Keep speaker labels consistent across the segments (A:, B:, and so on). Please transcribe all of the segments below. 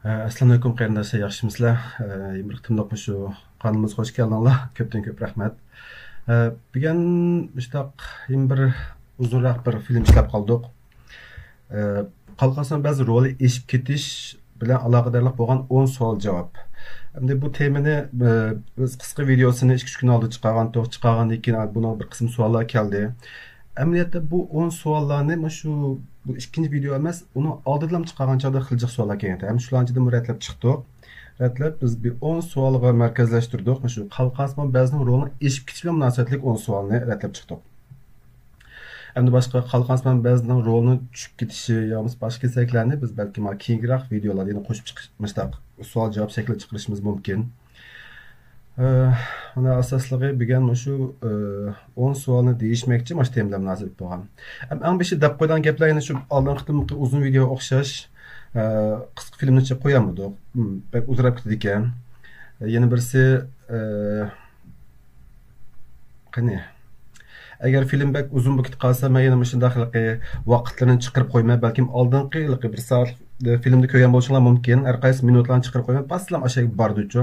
A: Assalomu alaykum qarindoshlar, yaxshimisizlar? Bir qitimliq shu qanimizga xush keldinglar. Ko'pdan ko'p rahmat. Bugun mushtaq bir uzunroq bir film ishlab qoldik. Qalqasan ba'zi roli eshib ketish bilan aloqadorlik bo'lgan 10 savol javob. Endi bu temani biz qisqa videosini 2-3 kun oldin chiqargandan keyin buni bir qism savollar keldi. Amaliyotda bu 10 savollarni shu bu ikkinchi video emas, uni oldindan chiqargan chog'da xiljiq savollar kelgan. Ham shularni muratlab chiqdik. Ratlab biz bir 10 savolga markazlashtirdik. Shu qalqasman ba'zining rolini eshib ketish bilan munosabatli 10 savolni ratlab chiqdik. Endi boshqa qalqasman ba'zining rolini tushib ketishi yoki boshqa kesaklarni biz balki keyinroq videolarda yana qo'shib chiqishmizda savol javob shaklida chiqarishimiz mumkin. Ana asosligi bugun shu 10 savolni deyishmoqchi, mana shu temlar munosabat bo'lgan. Eng beshi deb qo'ygan gaplar yana shu oldin qitimli uzun video o'xshash qisqa filmni chiqib qo'yamidik. Bak uzrab ketdi ekan. Yana birisi qani agar film bak uzun bo'lib qolsa, men yana shunday vaqtlarni chiqarib qo'ymay, balkim oldingi bir soat filmni ko'rgan bo'lishinglar mumkin. Har qaysi minutlarni chiqarib qo'ymay, baslam aşağı bordi-chu.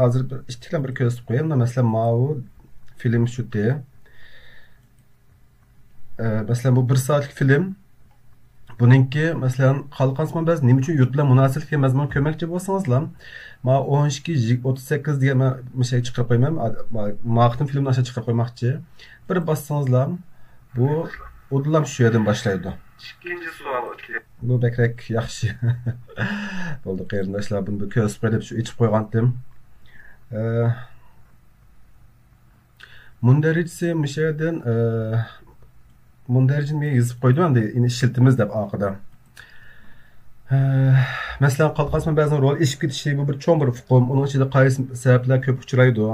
A: Hozir ishtiklan bir ko'rsatib qo'yayman. Masalan, bu film shuti. Masalan, bu 1 soatlik film. Buningki masalan qalqansman biz nima uchun yurt bilan munosabatga mazmun ko'makchi bo'lsangizlar, ma 12:38 degan men şey chiqarib qo'yman. Maqtim filmni aşağı chiqarib qo'ymoqchi. Bir bossangizlar, bu o'dlam shu yerdan boshlaydi. İkinci savol o'tdi. Bu bekrak yaxshi. Bo'ldi qarindoshlar, buni ko'rsatib deb shu ichib qo'ygandim. Mundarijsi mishadan mundarijni yozib qo'ydim endi ishiltimiz deb oqida. Masalan, qalqasman ba'zan rol eshib ketishi bu bir cho'ng bir fuqum. Uning ichida qaysi sabablar ko'p uchraydi.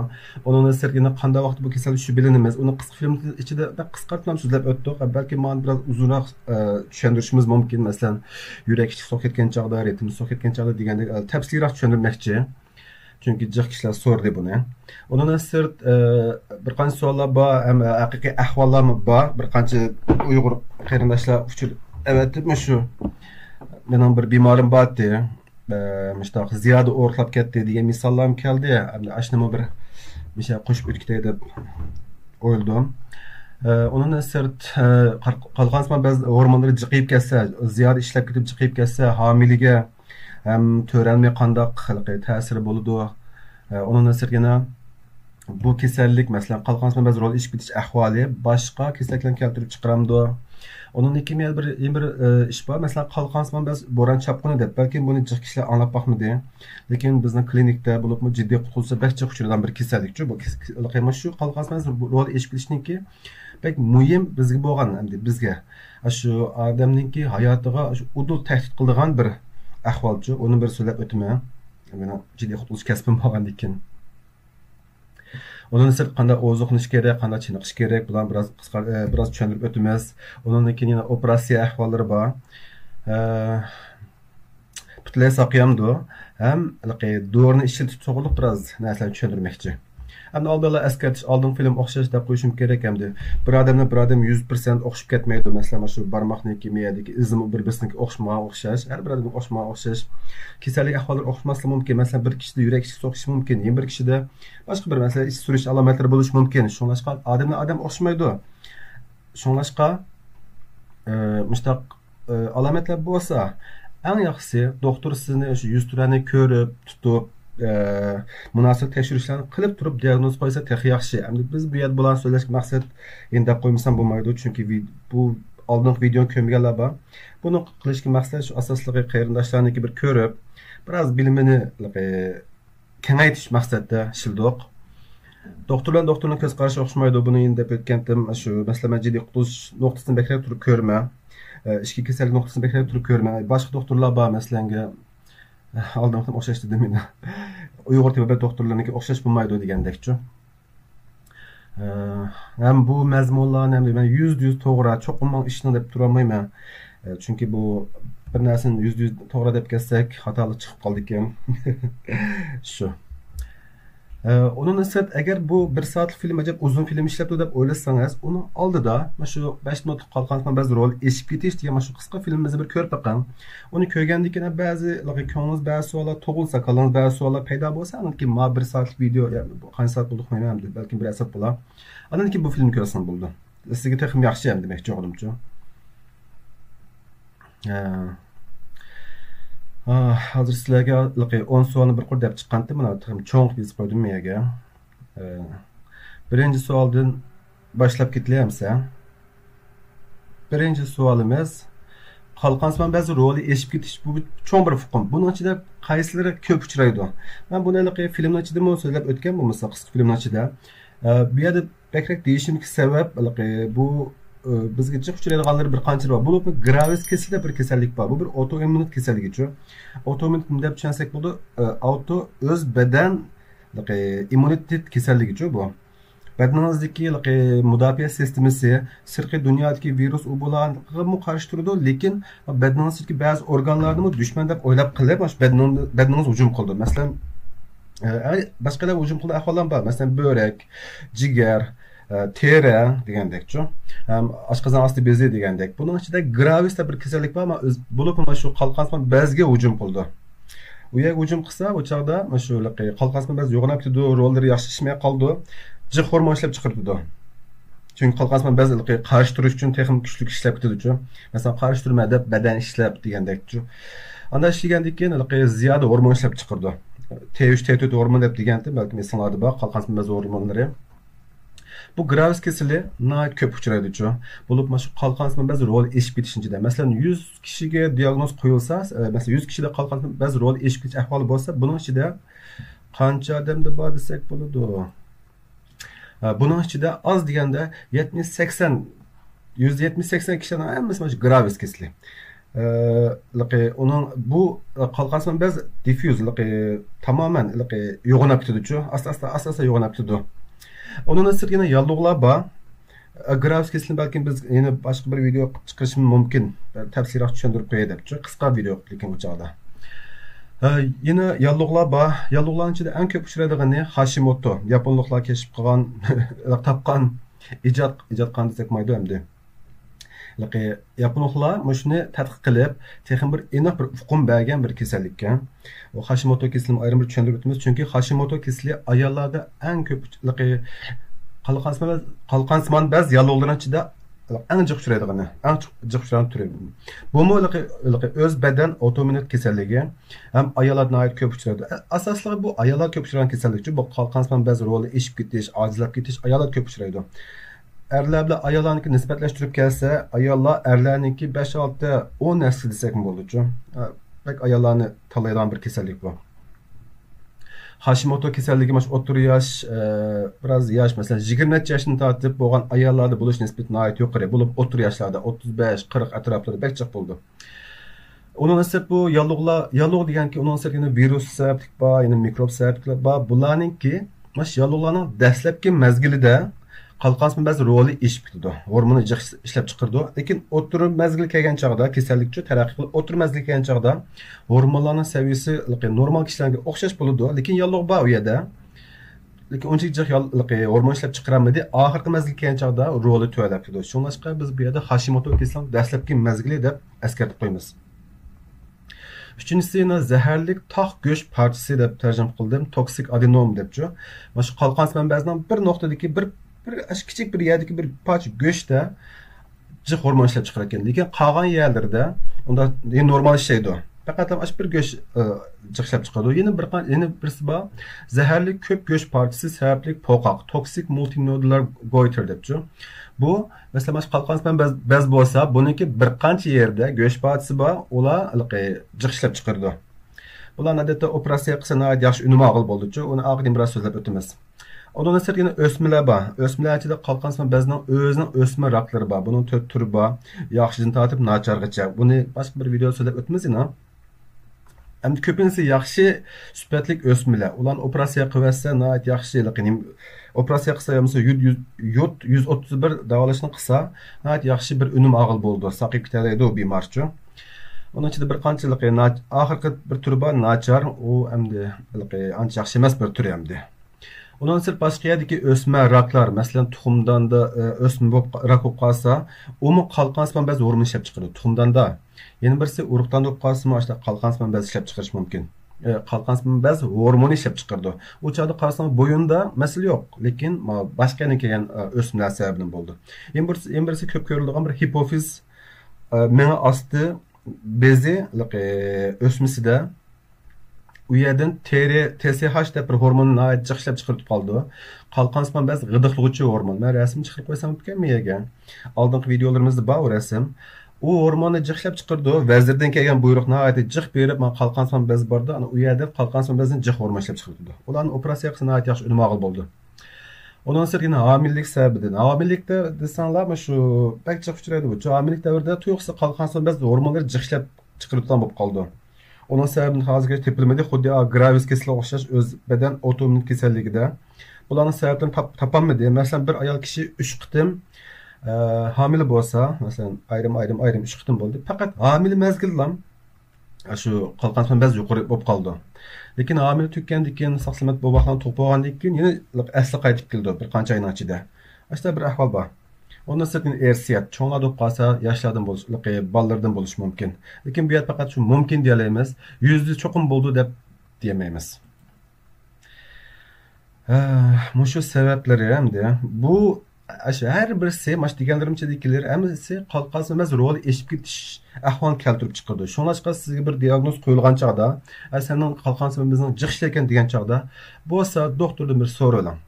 A: Uning sirgini qanday vaqt bu kasal shu bilinamiz. Uni qisqa film ichida qisqartmam so'zlab o'tdik. Balki men biraz uzunroq tushuntirishimiz mumkin. Masalan, yurak ichki so'q ketgan chog'da, ritm so'q ketgan chog'da degandek tafsilroq tushuntirmoqchi. Çünkü jiq kişiler sordu bunu. Onun sırt bir qancha savollar bor, ham haqiqiy ahvollar bor. Bir qancha Uyg'ur qarindoshlar uchun evet shu mening bir bemorim bor edi. Mushtaq ziyoda o'rtlab ketdi degan misollar keldi. Ashnama bir şey qo'shib o'tkitay deb o'yladim. Onun sırt qalqansman ba'zi hormonlar jiqib ketsa, ziyoda ishlab ketib jiqib ketsa, homiliga hem törenme qandaq ta'siri bo'ladi. Onun sirgina bu kasallik masalan qalqansman ba'zi rol ish bitish ahvoli boshqa kasalliklarni keltirib chiqaramdi. Onun ikimiz bir ish bor. Masalan qalqansman ba'zi bo'ron chapquni deb balki buni jiq kishilar anglab baxmadi. Lekin bizning klinikda bo'libmi jiddiy qutulsa baxchi uchragan bir kasallikchi bu. Shu qalqansman rol ish bitishniki pek muhim bizga bo'lgan, endi bizga shu odamningki hayotiga udul tahdid qiladigan bir ahvolchi, onu bir so'zlab o'taman. Meni jiddiy qutulush kasbim bo'lgandan keyin. Onun esa qanday oziqlanish kerak, qanday chiniqish kerak, bular biraz tushuntirib o'tamiz. Undan keyin yana operatsiya ahvollari bor. Butlay saqyamdi. Ham do'rini ishlatib to'g'riliq biraz narsalarni tushuntirmoqchi. Endi oldinlar eskartish, oldin film o'xshash deb qo'yishim kerak hamdi. Bir odam 100% o'xshab ketmaydi. Masalan, shu barmoqniki, miyadagi izmi bir-biriniki o'xshamagan o'xshash, har bir odam o'xshamagan o'xshash. Kasallik ahvollari o'xshamasligi mumkin. Masalan, bir kishida yurak ichki so'qishi mumkin, yana bir kishida boshqa bir masala ish surish alomatlari bo'lishi mumkin. Shunlashqa odam o'xshamaydi. Shunlashqa mushtaq alomatlar bo'lsa, eng yaxshisi doktor sizni shu yuz turani ko'rib, tutib munosib tekshirishlarni qilib turib diagnoz qo'ysa texi yaxshi. Endi biz bu yerda bilan so'zlashga maqsad endi qo'ymasam bo'lmaydi, chunki bu oldingi videoni ko'rmaganlar bor. Buni qilishga maqsad shu asosligi qarindoshlarniki bir ko'rib, biroz bilimini kengaytirish maqsadida shildoq. Doktorning ko'z qarashi o'xshamaydi. Buni endi deb o'tgandim. Shu masalan jiddiy qutulish nuqtasini beklab turib ko'rma. Ichki kasallik nuqtasini beklab turib ko'rma. Boshqa doktorlar bor, masalanga oldin o'xshash dedim men. Uyg'ur tibbiyot doktorlariga o'xshash bo'lmaydi degandekchi. Ham bu mazmunlarni ham men 100% to'g'ri, cho'qim ishni deb tura olmayman. Chunki bu bir narsani 100% to'g'ri deb kelsak, xatolik chiqib qoldi ekan. Shu. Onun ise eğer bu bir saatlik film acaba uzun film işlep deb o'ylasangiz, uni oldida mana shu 5 minutlik qolgan ba'zi rol eshib ketish degan mana shu qisqa filmimizni bir ko'rib boqing. Uni ko'rgandan keyin ba'zi ko'nglingiz ba'zi savollar tug'ilsa, ko'nglingiz ba'zi savollar paydo bo'lsa, anki ma bir saatlik video, bu qancha soat bo'ldi bilmayman, balki bir soat bo'lar. Andan keyin bu film ko'rsan bo'ldi. Sizga texim yaxshi ham demoqchi o'g'limcha. Hozir sizlarga 10 savolni bir qur deb chiqqandim. Mana cho'ng yozib qo'ydim menga. Birinchi savoldan boshlab ketlaymiz. Birinchi savolimiz qolqansman ba'zi roli eshib ketish bu cho'ng bir hukm. Buning ichida qaysilari ko'p uchraydi? Men buni filmning ichida so'zlab o'tgan bo'lmasa, qisqa filmning ichida bu yerda bekrak deyishimki sabab bu bizga jiq uchraydiganlar bir qancha bor. Bu Graves kasallik bir kasallik bor. Bu bir autoimmun kasalligichu. Autoimmun deb tushunsak bo'ldi. Auto o'z badan immunitet kasalligichu bu. Badanınızdaki mudofaa sistemasi sirqiy dunyodagi virus u bularga qarshi turadi, lekin badanınızdaki ba'zi organlarni dushman deb o'ylab qilib, badaningiz hujum qildi. Masalan, boshqalar hujum qildi ahvollar bor. Masalan, böbrek, jigar, teri degandekchu, oshqozon osti bezi degandek. Buning ichida Graves bir kasallik bor, ammo bo'lib mana shu qalqonsimon bezga hujum qildi. U yer hujum qilsa, o chaqda mana shu qalqonsimon bez yo'g'inab ketdi, rollari yaxshi ishlamay qoldi. Jiq hormon ishlab chiqardi. Chunki qalqonsimon bez qarshi turish uchun texnik kuchli ishlab ketdi. Masalan, qarshi turma deb badan ishlab degandekchu. Anda ishlagandan keyin ziyoda hormon ishlab chiqardi. T3, T4 hormon deb degandim, balki misollarda bor qalqonsimon bez hormonlari. Bu Graves kasallik nəhayət köp uchraydi-chu. Bo'lib, mana shu qalqonsimon bez rol eshib ketishida, masalan, 100 kishiga diagnoz qo'yilsa, masalan, 100 kishida qalqonsimon bez rol eshib ketish ahvoli bo'lsa, buning ichida qancha odamda bor desak bo'ladi? Buning ichida oz deganda 70-80 170-80 kishining hammasi mana shu Graves kasallik. Onun bu qalqonsimon bez diffuse tamoman yo'g'onab ketadi-chu. Asta yo'g'onab ketadi. Onun sirgina yalluqlar bor. Graves kasalligini balki biz yana boshqa bir video chiqarishimiz mumkin. Tafsilroq tushuntirib qo'yay debchi. Qisqa video lekin bu chog'da. Yana yalluqlar bor. Yalluqlarning ichida eng ko'p uchraydigani Hashimoto. Yaponliklar keşif qilgan, topgan ijod qilgan desak mayli endi. Yaponliklar shuni tadqiq qilib, texnik bir aniq bir hukm bergan bir kasallikka. O Hashimoto kasalligini ayrim bir tushuntirib o'tamiz, chunki Hashimoto kasallik ayollarda eng ko'p qalqonsimon bez yalluqlarning ichida eng jiq uchraydigani, eng jiq uchraydigan turi. Bu o'z badan autoimmun kasalligi ham ayollarda ko'p uchraydi. Asoslig'i bu ayollar ko'p uchraydigan kasallik. Bu qalqonsimon bez roli eshib ketish, ojizlab ketish ayollar ko'p uchraydi. Erler bilan ayollarniki nisbatlashtirib kelsa, ayollar erlarniki 5-6-10 nasl desak bo'ladi-chu. Bak ayollarni tanlaydigan bir kasallik bu. Hashimoto kasalligi mash o'rta yosh, biraz yosh, masalan 20 yoshni tortib bo'lgan ayollarda bo'lish nisbati nihoyat yuqori. Bo'lib o'rta yoshlarda 35-40 atroflarida bekchiq bo'ldi. Onun ise bu yalluq deganki, onun ise yine virus sabablik bor, yine mikrob sabablik bor. Bularninki mash yalluqlarning dastlabki mezgilida qalqonsimon bez roli eshib ketdi. Hormonni ishlab chiqardi. Lekin o'tir mezgil kelgan chog'da kasallikchi taraqqiy qilib, o'tir mezgil kelgan chog'da hormonlarning saviyasi normal kishilarga o'xshash bo'ladi, lekin yalluq bor u yerda. Lekin uncha jiq hormon ishlab chiqaramadi. Oxirgi mezgil kelgan chog'da roli tuvalab ketdi. Shunlashqa biz bu yerda Hashimoto kasallik dastlabki mezgili deb eskartib qo'yamiz. Üçüncüsü yine zehirlik taq go'sht parchasi deb tarjima qildim. Toksik adenom debchi. Mana shu qalqonsimon bezning bir nuqtadagi bir kichik bir yerdagi bir parcha go'shtda jiq hormon ishlab chiqar ekan. Lekin qolgan yerlarda unda normal ishlaydi. Faqat ham bir go'sht jiq ishlab chiqadi. Yana birisi bor. Zehirlik ko'p go'sht parchasi sababli poqoq, toksik multinodular goiter debchi. Bu mesela qalqonsimon bez bo'lsa, buniki bir qancha yerda go'sht parchasi bor, ular jiq ishlab chiqardi. Ular odatda operatsiya qilsa yaxshi unumog'il bo'ldi-chu. Uni aqdim biroz so'zlab o'tamiz. Ondan sonra yine ösmeler var. Ösmeler içinde qalqonsimon bezning o'zining o'sma raklari bor. Bunun 4 turi bor. Yaxshidan tortib nachargacha. Buni boshqa bir video so'zlab o'tamiz yana. Endi ko'pincha yaxshi sifatlik o'smelar. Ularni operatsiya qilsa, nihoyat yaxshi, lekin operatsiya qilsa, mesela 131 davolashni qilsa, nihoyat yaxshi bir unum og'il bo'ldi. Saqib ketadi u bemorchi. Onun ichida bir qanchalik oxirgi bir turi bor, nachar, u endi ancha yaxshi emas bir turi endi. Ondan sırf başka yerdeki ösme raklar, mesela tuxumdan da ösme rak bo'lib qolsa, umi qalqan ispan bez hormon ishlab chiqaradi. Tuxumdan da. Yana birisi urug'dan bo'lib qolsa, mana qalqan ispan bez ishlab chiqarish mumkin. Qalqan ispan bez hormon ishlab chiqaradi. U chog'da qarasang bo'yinda masala yo'q, lekin boshqa yana kelgan o'smalar sababidan bo'ldi. Yana birisi ko'p ko'riladigan bir hipofiz meni osti bezi o'smisida u yerdan TSH deb bir hormonni jiqlab chiqarib qoldi. Qalqan ispan bez g'idiqlovchi hormon. Men rasm chiqarib qo'ysam ekan miyaga. Oldingi videolarimizda bor u rasm. U hormonni jiqlab chiqardi. Vazirdan kelgan buyruq nihoyatda jiq berib, men qalqan ispan bez bordi. Ana u yerda qalqan ispan bezini jiq hormon ishlab chiqardi. Ularni operatsiya qilsa nihoyat yaxshi unumog'il bo'ldi. Ondan sonra yine hamillik sebebidir. Hamillikte desenler mi şu pek çok uçuraydı bu. Hamilelik devrinde tuyuqsa qalqan ispan bez hormonları jiqlab chiqarib bo'lib qoldi. Onun sebebini hazırda tepilmedi. Xuddi gravis kasalligiga o'xshash o'z badan otoimmun kasalligida. Bularning sababini topolmadi. Masalan, bir ayol kishi 3 qitim hamile bo'lsa, masalan, ayrim 3 qitim bo'ldi. Faqat hamile mezgillam shu qalqan ispan bez yuqori bo'lib qoldi. Lekin hamile tükkendan keyin saqlamat bo'lgan tug'ib bo'lgandan keyin yana asli qaytib keldi bir qancha oyning ichida. Ashta bir ahvol bor. Ondan sonra ersiyat, çoğunlar da qalsa yaşlardan bo'lish, bolalardan bo'lish mumkin. Lekin bu yer faqat shu mumkin deyolamiz. Yüzde cho'qim bo'ldi deb demaymiz. Mushu sabablari hamda bu har birisi mash deganlarimchadagilar hammasi qalqan ispan bez rol eshib ketish ahvolini keltirib chiqadi. Shunga sizga bir diagnoz qo'yilgan chog'da, sening qalqan ispan bezing jiqishlar ekan degan chog'da bo'lsa doktordan bir so'rayman.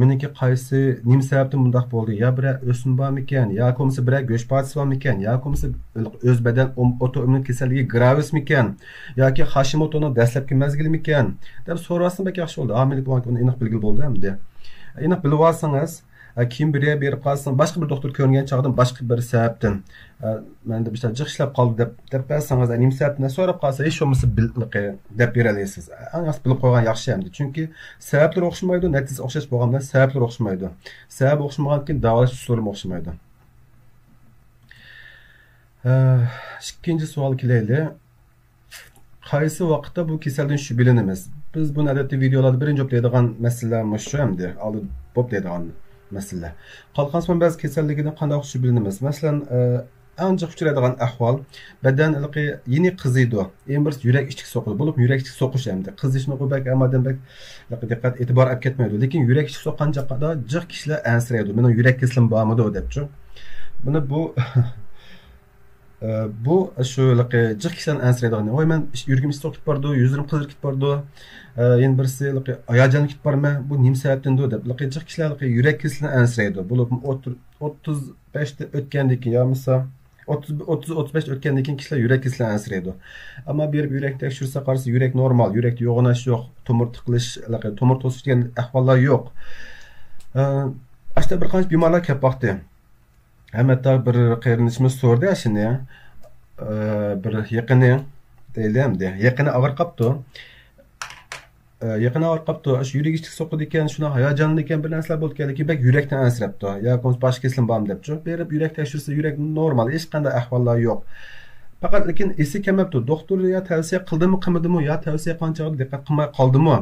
A: Meniki qaysi nima sababdan bundaq bo'ldi? Ya bir o'sim bormikan, ya komisi bir go'sht partiyasi bormikan, ya komisi o'z badan otoimmun kasalligi gravismikan, yoki Hashimotoning dastlabki mazgilimikan deb so'rasam bek yaxshi bo'ldi. Hamilik bo'lgan uni aniq bilgil bo'ldi hamda. Aniq bilib olsangiz, kim biriga berib qolsin, boshqa bir doktor ko'rgan chog'dan boshqa bir sababdan menda bir jiq ishlab qoldi deb bersangiz, nima sababdan so'rab qolsa, hech bo'lmasa deb bera olasiz. Aniq bilib qo'ygan yaxshi hamda. Chunki sabablar o'xshamaydi, natija o'xshash bo'lgandan sabablar o'xshamaydi. Sabab o'xshamagandan keyin davolash usuli o'xshamaydi. Ikkinchi savol kelayli. Qaysi vaqtda bu kasaldan shubhalanamiz? Biz buni odatda videolarda birinchi o'playdigan masalalar shu hamda, oldin bo'playdigan masala. Qalqan ispan bez kasalligidan qanday shubhalanamiz? Masalan, ancha uchraydigan ahvol badan yeni qiziydi. Eng bir yurak ichki so'qidi bo'lib, yurak ichki so'qish hamda qizishni qo'ybak amadan bak diqqat e'tibor olib ketmaydi. Lekin yurak ichki so'qqan chaqada jiq kishilar ansiraydi. Meni yurak kasalim bormidi debchi. Buni bu shu jiq kishilarni ansiraydigan. Voy men yuragim so'qib bordi, yuzim qizarib ketib bordi. Yana birisi hayajon ketib borma, bu nima sababdandir deb. Jiq kishilar yurak kasalini ansiraydi. Bo'lib 35 ta o'tgandan keyin yo'misa 30-35 o'tgandan keyin kishilar yurak kasalini ansiraydi. Ammo berib yurak tekshirsa qarasa yurak normal, yurakda yo'g'onash yo'q, tomir tiqilish, tomir to'sish degan ahvollar yo'q. Ashta bir qancha bemorlar kelib boqdi. Hatta bir qarinishimiz so'rdi shuni. Bir yaqini deylamdi. Yaqini og'ir qopdi. Yaqini og'ir qopdi. Shu yurak ichki so'qidi ekan, shuna hayajonli ekan bir narsalar bo'ldi ekan, bak yurakdan ansirabdi. Ya ko'z boshqa kasallik bormi debchi. Berib yurak tekshirsa yurak normal, hech qanday ahvollar yo'q. Faqat lekin esi kelmabdi. Doktor ya tavsiya qildimi, qilmadimi, yo tavsiya qancha diqqat qilmay qoldimi?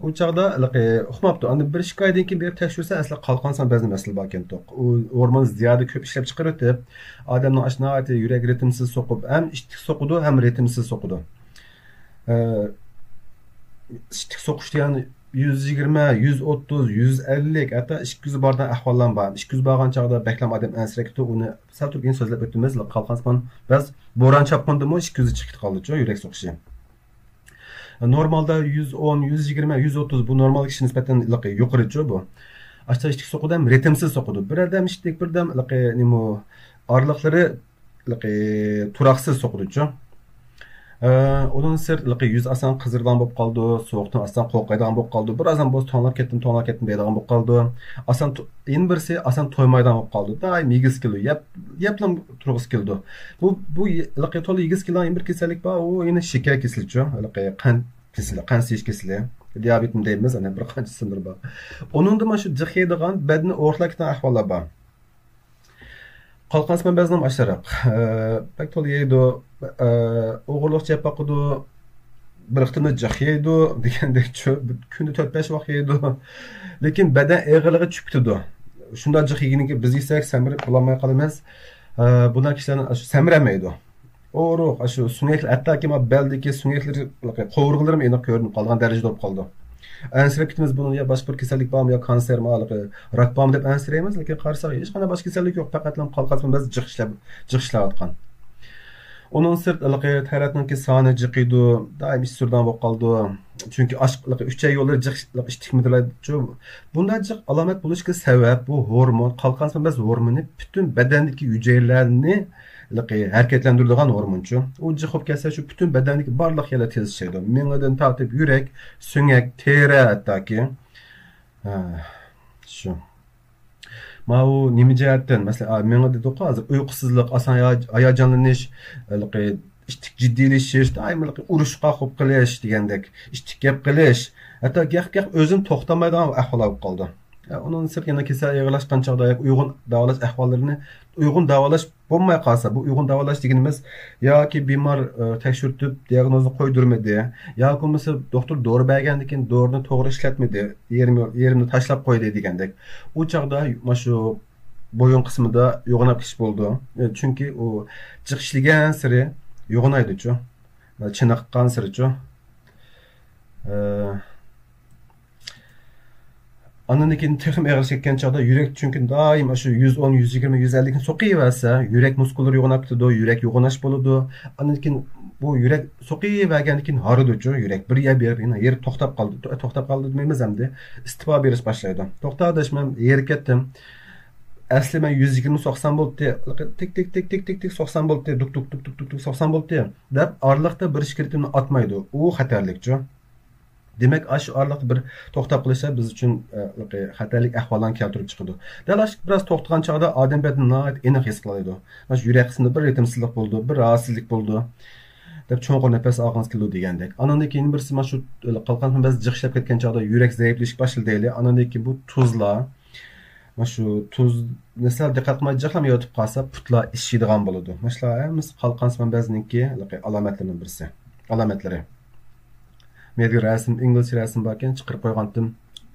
A: U chaqda uqmabdi. Endi bir shikoyatdan keyin berib tekshirsa asli qalqan ispan bezni masala bor ekan. U hormon ziyoda ko'p ishlab chiqarib, odamning ashnoati yurak ritmsiz so'qib, ham ichki so'qidi, ham ritmsiz so'qidi. Ichki so'qish degani 120, 130, 150, hatta 200 bordan ahvollar bor. 200 borgan chaqda baklam odam ansiraydi, uni sal turgan so'zlab o'timiz, qalqan ispan biz bo'ron chapqindimi 200 chiqib qoldi-ku yurak so'qishi. Normalda 110, 120, 130 bu normal kishi nisbatan yuqori-ku bu. Ashta ichki so'qida ham ritmsiz so'qidi. Bir odam ishdik, bir odam nima orliqlari turaqsiz so'qidi-ku. Onun sir yuz asan qizirgan bo'lib qoldi, so'qdan asan qo'rqaydigan bo'lib qoldi. Birazdan bo'z tonlab ketdim deydigan bo'lib qoldi. Asan en birisi asan to'ymaydigan bo'lib qoldi. Doim 2 kilo yaplam turg'is keldi. Bu to'la 2 kilo bir kasallik bor, u yana shakar kasalligichu, qand kasali, qand seyish kasali, diabetmi deymiz, ana bir qancha sindir bor. Uningda mana shu jiqiydigan badni o'rtlakdan ahvollar bor. Qalqan ispan bezining asharaq. Pek to'la yeydi, o'g'irliq chapaqidi, bir ixtimda jiq yeydi degandek kunda 4-5 vaqt yeydi. Lekin badan eg'irligi tushib ketadi. Shunday jiq yeganiki biz yesak samirib qolmay qolamiz. Bular kishilarni samiramaydi. O'roq shu sunyaklar hattoki beldagi sunyaklar qovurg'alarim aniq ko'rinib qolgan darajada bo'lib qoldi. Ansirab ketimiz buni ya boshqa bir kasallik bormi yo kansermi, rak bormi deb ansiraymiz, lekin qarasak hech qanday boshqa kasallik yo'q, faqat qalqasimiz biz jiq ishlayotgan. Onun sırt taratninki soni jiqiydi, doim surdan bo'lib qoldi. Chunki oshqiliq 3 ay yo'llar jiq ishtikmidilar-chu. Bunday jiq alomat bo'lishiga sabab bu hormon, qalqansimaz hormoni butun badandagi hujayralarni harakatlantiradigan hormonchu. U jiq bo'lib kelsa shu butun badandagi barliq yerlar tez ishlaydi. Mengadan tortib yurak, so'ngak, teri hattoki. Shu. Ma'u nima jihatdan, masalan, menga dedi hozir uyqusizlik, asan hayajonlanish, jiddiylashish, doim urushqa qo'yib qilish degandek, gap qilish, hatto gah o'zim to'xtamaydigan ahvol bo'lib qoldi. Onun sirtgina kasal yig'ilashgan chog'da uyg'un davolash ahvollarini uyg'un davolash bo'lmay qolsa, bu uyg'un davolash deganimiz yoki bemor tekshirtib diagnozni qo'ydirmadi, yoki bo'lmasa doktor dori bergandan keyin dorini to'g'ri ishlatmadi, yerimni tashlab qo'ydi degandek. U chog'da mana shu bo'yin qismida yo'g'onab ketish bo'ldi. Chunki u jiq ishlagan siri yo'g'onaydi-chu. Chiniqqan siri-chu. Andan keyin texim eg'ir chekkan chog'da yurak chunki doim shu 110, 120, 150 ga so'qiyversa, yurak muskullari yo'g'onab ketadi, yurak yo'g'onash bo'ladi. Andan keyin bu yurak so'qivergandan keyin horidi-chu, yurak bir yer to'xtab qoldi demaymiz hamda istifa berish boshlaydi. To'xtadish men yer ketdim. Asli men 120 so'qsam bo'ldi, tik so'qsam bo'ldi, duk so'qsam bo'ldi deb orliqda bir shikirtini atmaydi. U xatarlikchu. Demek shu orliqda bir to'xtab qilishsa biz uchun xatarlik ahvollarni keltirib chiqadi. Dalash biraz to'xtagan chog'da odam bedini aniq his qiladi. Mana yurak qismida bir ritmsizlik bo'ldi, bir rahatsizlik bo'ldi deb cho'nqur nafas olg'ingiz keldi degandek. Andan keyin birisi mana shu qalqan biz jiq ishlab ketgan chog'da yurak zaiflashib boshlaydi. Andan keyin bu tuzlar, mana shu tuz nasal diqqat qilmay jiqlamay yotib qolsa putlar ishiydigan bo'ladi. Mana shular hammasi qalqan bizniki alomatlarining birisi. Alomatlari. Medya rasm, inglizcha rasm barkan chiqarib qo'ygandim.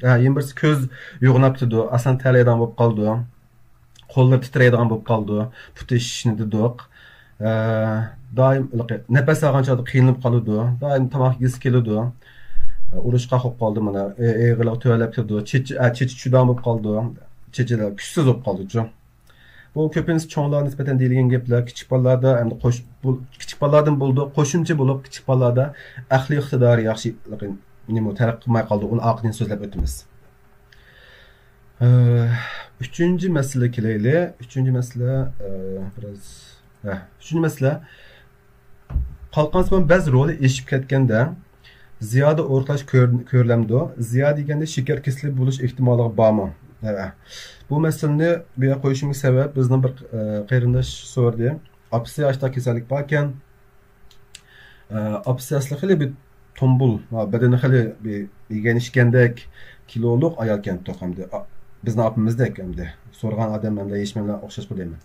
A: Yana birisi ko'z yo'g'onab turdi, asan talaydan bo'lib qoldi. Qo'llar titraydigan bo'lib qoldi. Puti shishni dedik. Doim nafas olgan chog'da qiynalib qoladi. Doim tomoq yesi keladi. Urushqa qo'yib qoldi mana. Eg'irlik tuvalab turdi. Chechi chudan bo'lib qoldi. Chechilar kuchsiz bo'lib qoldi-chu. Bu ko'pincha cho'nglar nisbatan deyilgan gaplar, kichik bolalarda hamda kichik bolalardan bo'ldi, qo'shimcha bo'lib kichik bolalarda aqliy iqtidori yaxshi nima taraqqiy qilmay qoldi. Uni aqlini so'zlab o'tamiz. Uchinchi masala kelayli. Uchinchi masala qalqansimon ba'zi roli eshib ketganda ziyoda o'rtash ko'rilamdi. Ziyoda deganda shakar kasallik bo'lish ehtimoli bormi? Bu masalani bu yerga qo'yishimga sabab bizning bir qarindosh so'rdi. Apsi yoshda kasallik bor ekan. Apsi asli xili bir tombul, badani xili bir yeganishgandek kiloluq ayol ekan to'qamdi. Bizning apimizdek hamda so'rgan odam hamda yechmanlar o'xshash bo'laymi.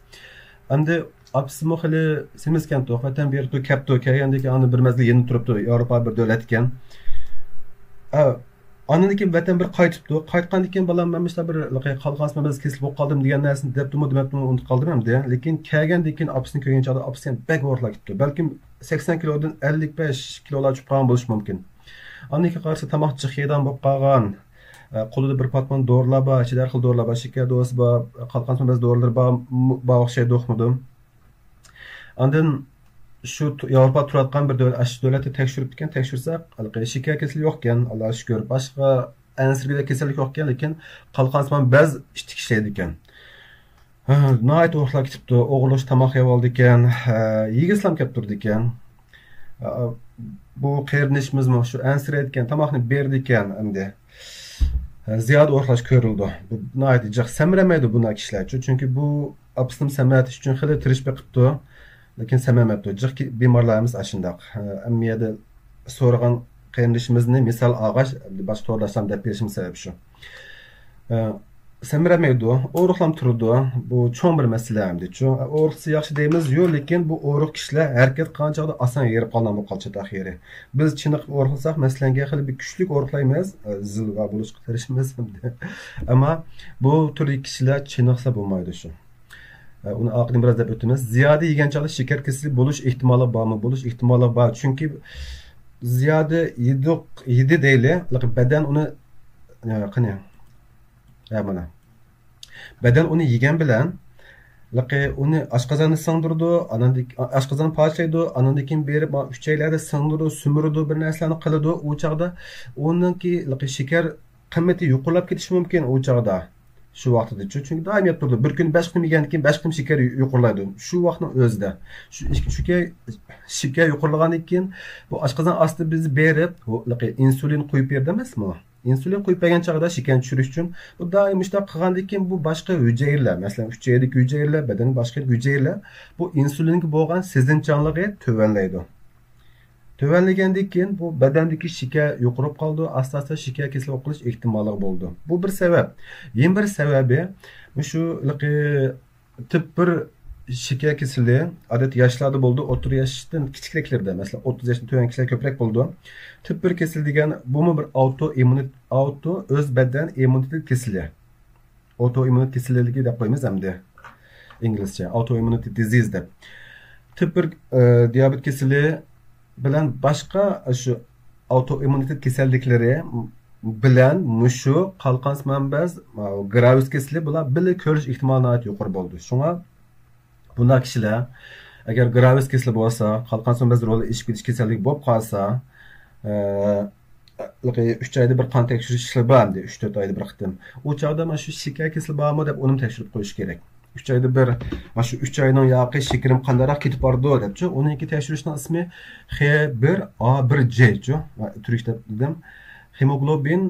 A: Hamda apsi mo xili semiz ekan to'qatan bir yerda kapto kelgandek ani bir mazli yenib turibdi. Yevropa bir davlat ekan. Andan keyin vatan bir qaytibdi. Qaytgandan keyin balam men işte bir qalqansman biz kesilib bo'lib qoldim degan narsani debdimi unutib qoldim hamda. Lekin kelgandan keyin apsini ko'rgan chog'da apsi ham bak o'rlab ketdi. Balkim 80 kilodan 55 kilolar chiqib qolgan bo'lishi mumkin. Andan keyin qarasa tomoq jiqiydan bo'lib qolgan. Qo'lida bir patmon dorilar bor, ichida har xil dorilar bor, shakar dorisi bor, qalqansman biz dorilar bor o'xshaydi o'xmidim. Andan shu Yevropa turadigan bir davlatni tekshirib ekan, tekshirsa, shakar kasallik yo'q ekan, Allohga shukr. Boshqa ansirgida kasallik yo'q ekan, lekin qalqansimon ba'zi ishlaydi ekan. Nihoyat o'xlab ketibdi, o'g'lish tomoq yeb oldi ekan, yegislam kelib turdi ekan. Bu qarinishimizmi shu ansirayotgan tomoqni berdi ekan endi. Ziyoda o'xlash ko'rildi. Bu nihoyat jiq samramaydi bunday kishilar, chunki bu apsnim samarati uchun xili tirish qilibdi. Lekin samamabdi. Jiq bemorlarimiz ashundoq. Ammiyada so'ragan qarinishimizni misol og'ash boshqa to'g'rilasam deb berishim sabab shu. Semiremeydi, oruqlam turdu. Bu çoğun bir mesele hamdi. Oruqsi yaxşı deyimiz yo'q, lekin bu oruq kishilar harakat qilgan chog'da oson yerib qolgan bu qalcha taxiri. Biz chiniq oruqlasak, masalan, xil bir kuchlik oruqlaymiz, zilva bo'lishga tirishimiz hamdi. Ama bu turli kishilar chiniqsa bo'lmaydi shu. Uni aqlini biraz deb o'tamiz. Ziyoda yegan chog'da shakar kasali bo'lish ehtimoli bormi? Bo'lish ehtimoli bor. Chunki ziyoda yedi deyli, badan uni qani mana beden onu yegan bilan uni oshqozonni singdirdi, oshqozon parchaydi, anandan berib uchaylarda singdirdi, sumirdi, bir narsalarni qiladi. U chaqda uningki shakar qimmati yuqorlab ketishi mumkin u chaqda. Shu vaqtida chunki doim yeb turdi. Bir kun 5 kun yegandan keyin 5 kun shakar yuqorlaydi. Shu vaqtning o'zida. Shakar yuqorlagandan keyin bu oshqozon osti bizni berib, insulin qo'yib berdi emasmi? İnsülin qo'yib bergan chog'da shakarni tushirish uchun bu doim ishlab qilgandan keyin bu boshqa hujayralar, masalan, uchaylik hujayralar, badanning boshqa hujayralar bu insulinga bo'lgan sezimchanligi tuvanlaydi. Tuvanlagandan keyin bu badandagi shakar yuqorib qoldi, asta-asta shakar kasali qilish ehtimoli bo'ldi. Bu bir sabab. Yana bir sababi shu tip 1 şeker kesili adet yaşlarda buldu. 30 yaştan kichikliklarda, mesela 30 yaşdan tuyan kishilar ko'proq bo'ldi. Tip 1 kesili degan bu mu bir auto öz beden immunitet kesili. Autoimmunity kesilligi deb qo'yamiz hamda inglizcha autoimmunity disease deb. Tip 1 diabet kesili bilan boshqa shu autoimmunitet kasalliklari bilan mushu qalqons manbaz gravis kesili bular birga ko'rish ehtimoli yuqori bo'ldi. Shunga bunday kishilar agar gravis kesili bo'lsa, qalqons manbaz roli ichib ketish kasalligi bo'lib qolsa, 3 oyda bir qon tekshirishlar bo'ladi, 3-4 oyda bir qitim. U chog'da mana shu shakar kesili bormi deb uni tekshirib qo'yish kerak. 3 oyda bir mana shu 3 oyning yoqi shakarim qandaroq ketib bordi debchi. Uning tekshirishning ismi H1A1C turishda dedim. Hemoglobin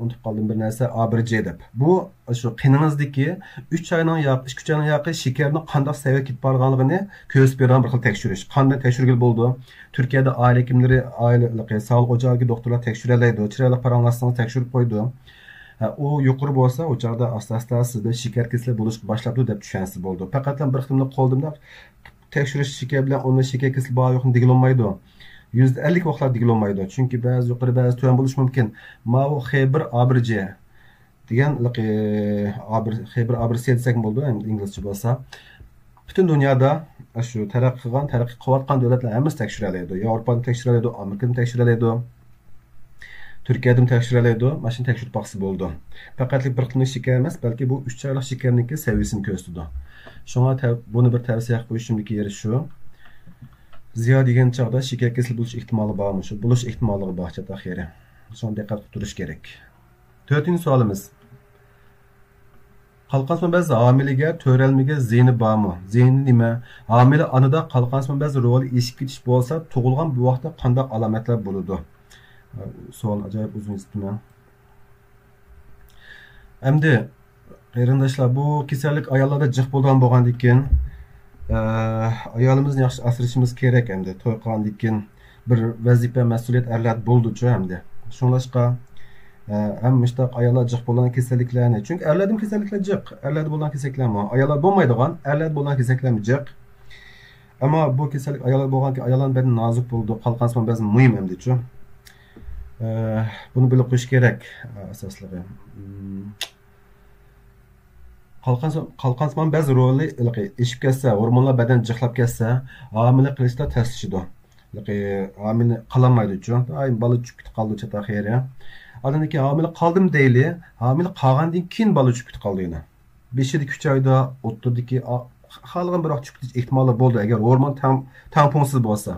A: unutib qoldim bir narsa A1C deb. Bu shu qiningizdagi 3 oyning yoqi 2 oyning yoqi shakarni qanday seviyada ketib borganligini ko'rsatib beradigan bir xil tekshirish. Qanday tekshirgil bo'ldi? Turkiyada oila hekimlari, oila sog'liq o'chog'iga doktorlar tekshiradi, chiroyli paranglashni tekshirib qo'ydi. U yuqori bo'lsa, o chog'da asta-asta sizda shakar kasali bo'lishga boshladi deb tushunasiz bo'ldi. Faqat bir qitimni qo'ldimda tekshirish shakar bilan unda shakar kasali bor yo'qni digilolmaydi. %50 vaqtlar digilolmaydi. Chunki ba'zi yuqori, ba'zi tuyan bo'lishi mumkin. Mana bu H1A1C degan H1A1C desak bo'ldi, inglizcha bo'lsa. Butun dunyoda shu taraqqiy qilayotgan davlatlar hammasi tekshiradi. Yevropani tekshiradi, Amerikani tekshiradi. Turkiyada tekshiradi, mana shuni tekshirib boqsa bo'ldi. Faqat bir qitimlik shakar emas, balki bu 3 oylik shakarniki saviyasini ko'rsatadi. Shunga buni bir tavsiya qilib qo'yishimdagi yeri shu. Ziyoda degan chog'da shakar kasali bo'lish ehtimoli bormi? Shu bo'lish ehtimoli bor chataqiri. Shunga diqqat qilib turish kerak. 4-savolimiz. Qalqons manbaz homiliga to'ralmaga ziyni bormi? Ziyni nima? Homila onada qalqons manbaz roli eshib ketish bo'lsa, tug'ilgan bu vaqtda qanday alomatlar bo'ladi? Savol ajoyib uzun istimli. Endi qarindoshlar, bu kasallik ayollarda jiq bo'lgandan keyin ayolimizni yaxshi asrashimiz kerak endi. To'y qilgandan keyin bir vazifa, mas'uliyat erlar bo'ldi-chu endi. Shunlashqa ham mushtaq ayollar jiq bo'lgan kasalliklarni, chunki erlarning kasalliklar jiq, erlarda bo'lgan kasalliklar mi? Ayollar bo'lmaydigan, erlarda bo'lgan kasalliklar jiq. Ammo bu kasallik ayollar bo'lganki, ayollarning bedeni nozik bo'ldi, qalqons manbaz muhim endi-chu. Bunu bilib qo'yish kerak asosligi. Qalqons manbaz roli eshib ketsa, hormonlar badan jiqlab ketsa, homila qilishda tashlashidi. Homila qilolmaydi-chu. Ay bola tushib ketib qoldi chataqiri. Adamdan keyin homila qoldim deyli, homila qolgandan keyin bola tushib ketib qoldi yana. 5-3 oyda o'tirdiki, xalqin biroq tushib ketish ehtimoli bo'ldi agar hormon tamponsiz bo'lsa.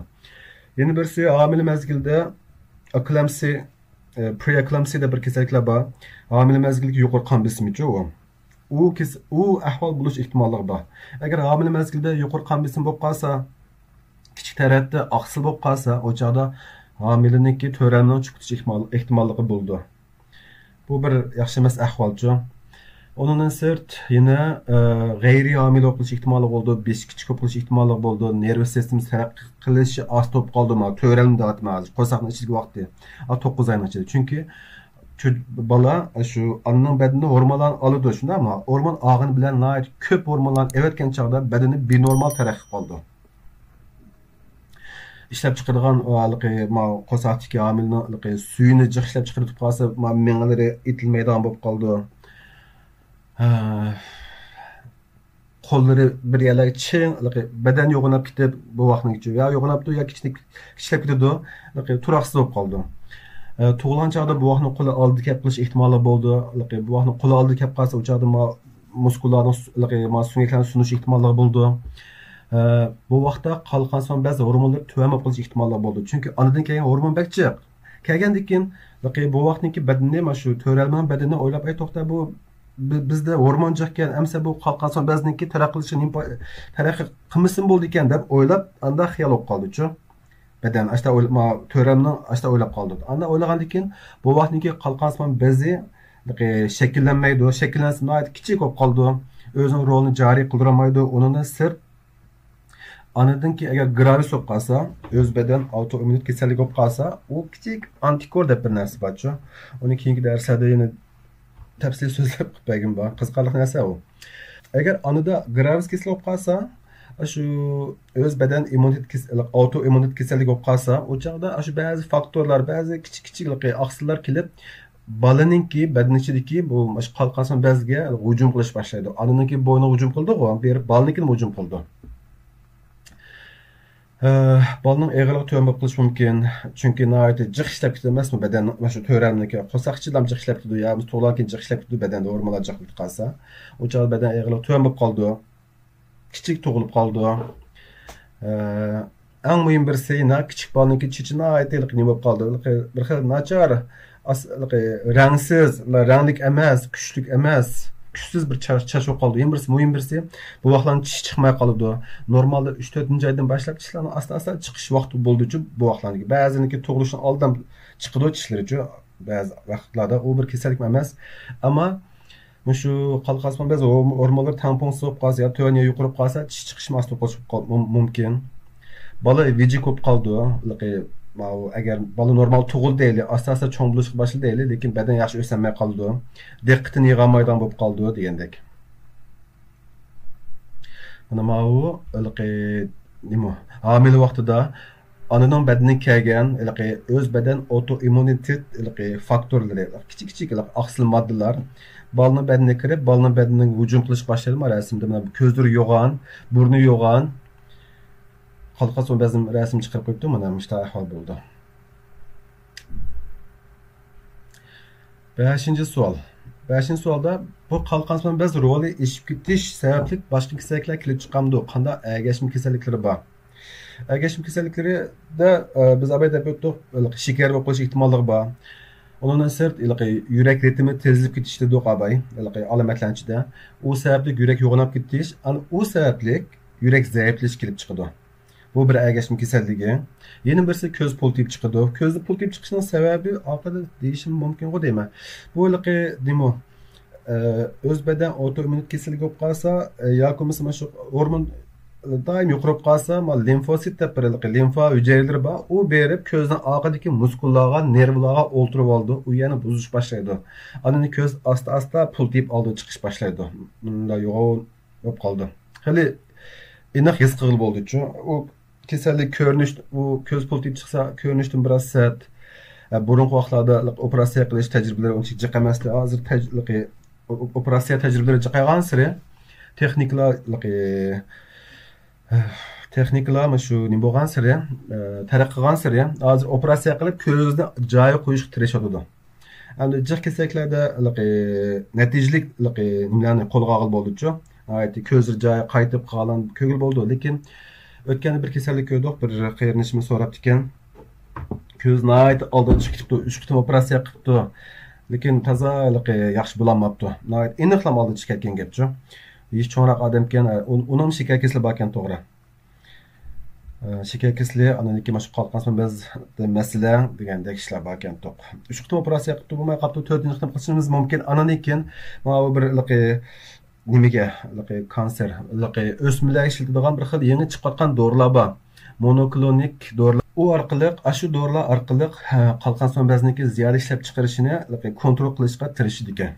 A: Yana birisi homila mezgilda eklamsi, preeklamsi deb bir kasalliklar bor. Homila mezgilga yuqori qon besimi-chu u. U ahvol bo'lish ehtimoli bor. Agar homila mezgilda yuqori qon besimi bo'lib qolsa, kichik tarafda oqsil bo'lib qolsa, o chog'da homilaniki to'ralmaning chiqib ketish ehtimoligi bo'ldi. Bu bir yaxshi emas ahvolchi. Ondan sirt yana g'ayri homila bo'lish ehtimoli bo'ldi, beshik kichik bo'lish ehtimoli bo'ldi, nerv sistemasi taraqqiy qilishi oz bo'lib qoldimi, to'ralma deyapmiz, qo'saqning ichidagi vaqti 9 oyning ichida. Chunki bala şu anının bedeninde hormonlar alıdı şunda ama hormon ağını bilen nait köp hormonlar evetken çağda bedeni bir normal taraqqi oldu. İşlep çıkarılan ma qosahtiki amilni suyunu jiq işlep çıkartıp qalsa ma meňelere itilmeydan bolup qaldı. Qo'llari bir yerlarga chiң beden yo'g'inab ketib bu vaqtning ichi yo yo'g'inabdi yo kichlab ketdi turaqsiz bo'lib qoldi. Tug'ilgan chog'da bu vaqtni qo'li oldi kep qilish ehtimoli bo'ldi. Bu vaqtni qo'li oldi kep qolsa u chog'da muskullarning suynaklarni sunish ehtimoli bo'ldi. Bu vaqtda qalqan son ba'zi hormonlar tuvam qilish ehtimoli bo'ldi. Chunki anadan kelgan hormon bakchiq. Kelgandan keyin bu vaqtniki bedanni mana shu to'ralman bedanni o'ylab ay to'xta bu bizde hormon jiqqan amsa bu qalqan son ba'ziniki taraqqilishini taraqqiy qilmasin bo'ldi ekan deb o'ylab anda xiyol bo'lib qoldi-chu. Beden ashta to'ramni ashta o'ylab qoldi. Anda o'ylagandan keyin bu vaqtniki qalqan son bezi shakllanmaydi, shakllansa kichik bo'lib qoldi. O'zining rolini joriy qildirolmaydi. Undan sir anadan ki agar gravis bo'lib qolsa, o'z beden autoimmun kasallik bo'lib qolsa, u kichik antikor deb bir narsa bor-chu. Uni keyingi darslarda yana tafsil so'zlab qilib bor. Qiziqarli narsa u. Agar anida gravis kasallik bo'lib qolsa, shu o'z beden immunitet autoimmunitet kasallik bo'lib qolsa, o chaqda shu ba'zi faktorlar, ba'zi kichik aqsillar kelib balaninki beden ichidagi bu qalqan son ba'ziga hujum qilish boshlaydi. Ananinki bo'yniga hujum qildi-ku, berib balaninkini hujum qildi. Balının eğilik tömbe qilish mumkin. Chunki nihoyatda jiq ishlab ketmasmi badan mana shu to'ramniki qo'saqchidan jiq ishlab ketdi yo biz to'g'lankin jiq ishlab ketdi badanda hormonlar jiq bo'lib qolsa, o chog'da badan eğilik tömbe qoldi. Kichik tug'ilib qoldi. Eng muhim birsi kichik balniki chichini aytaylik nima bo'lib qoldi. Bir xil nachar rangsiz, ranglik emas, kuchlik emas. Kuchsiz bir chash bo'lib qoldi. Eng birisi muhim birisi bu vaqtdan tish chiqmay qoldi. Normalda 3-4-oydan boshlab tishlarning asta-asta chiqish vaqti bo'ldi-chu bu vaqtlarga. Ba'ziniki tug'ilishdan oldin chiqdi tishlari-chu. Ba'zi vaqtlarda u bir kasallik emas. Ammo shu qalqasman ba'zi hormonlar tamponsiz bo'lib qolsa, yo to'yga yuqirib qolsa, tish chiqish mas'ul bo'lishi mumkin. Bola viji ko'p qoldi. Agar bola normal tug'ildi deyli, asta-asta cho'ng bo'lishga boshladi deyli, lekin badan yaxshi o'smay qoldi. Diqqatini yig'olmaydigan bo'lib qoldi degandek. Mana bu nima? Hamil vaqtida ananing badaniga kelgan o'z badan autoimmunitet faktorlari, kichik aqsil moddalar bolaning badaniga kirib, bolaning badaniga hujum qilish boshladi. Rasmda mana ko'zlari yo'g'on, burni yo'g'on. Qalqan son ba'zi rasm chiqarib qo'yibdi, mana bu ahvol bo'ldi. 5-savol. 5-savolda bu qalqan son ba'zi roli eshib ketish sababli boshqa kasalliklar kelib chiqamdi. Qanday ergashma kasalliklari bor? Ergashma kasalliklarida biz abayda o'tdik, shakar bo'lib qolish ehtimolligi bor. Onun sırt yürek ritmi tezlib ketishdi do'qabay, alomatlanishida. U sababli yurak yo'g'inab ketish, u sababli yurak zaiflash kelib chiqadi. Bu bir ergashma kasalligi. Yana birisi ko'z pultib chiqadi. Ko'zni pultib chiqishining sababi orqada deyishim mumkin-ku deyman. Bu nima? O'z badan autoimmun kasalligi bo'lib qolsa, yoki masalan shu hormon doim yuqirib qolsa, limfosit deb bir limfa hujayralari bor. U berib ko'zning orqadagi muskullarga, nervlarga o'ltirib oldi. U yana buzish boshlaydi. Anani ko'z asta-asta pultib oldi chiqish boshlaydi. Bunda yo'q bo'lib qoldi. Hali aniq his qilib bo'ldi-chu. U kasallik ko'rinish, u ko'z pultib chiqsa, ko'rinishdan biroz sat. Burun vaqtlarda operatsiya qilish tajribalari uncha jiq emasdi. Hozir operatsiya tajribalari jiqaygan sari texnikalar shu nima bo'lgan sari taraqqiy qilgan sari hozir operatsiya qilib ko'zni joyi qo'yishga tirishadi. Endi jiq kasalliklarda natijalik nimalarni qo'lga olib bo'ldi-chu. Aytdi ko'zir joyi qaytib qolgan ko'ngil bo'ldi, lekin o'tganda bir kasallik ko'rdik, bir qayrinishimiz so'rabdi ekan. Ko'zni ayt oldin chiqibdi, 3 qitim operatsiya qilibdi. Lekin tozalik yaxshi bo'lolmabdi. Aniqlam oldin chiqayotgan gapchi. Hech cho'nroq odam ekan, uning shakar kasali bor ekan, to'g'ri. Shakar kasali aniki mana shu qalqan biz masala degandek ishlar bor ekan, to'q. 3 qitim operatsiya qilibdi, bo'lmay qolibdi, 4-qitim qilishimiz mumkin. Ananikin mana bu bir nimaga kanser o'smirlarga ishlatiladigan bir xil yangi chiqayotgan dorilar bor. Monoklonik dorilar. u orqali shu dorilar orqali qalqon son bezniki ziyoda ishlab chiqarishini kontrol qilishga tirishdi ekan.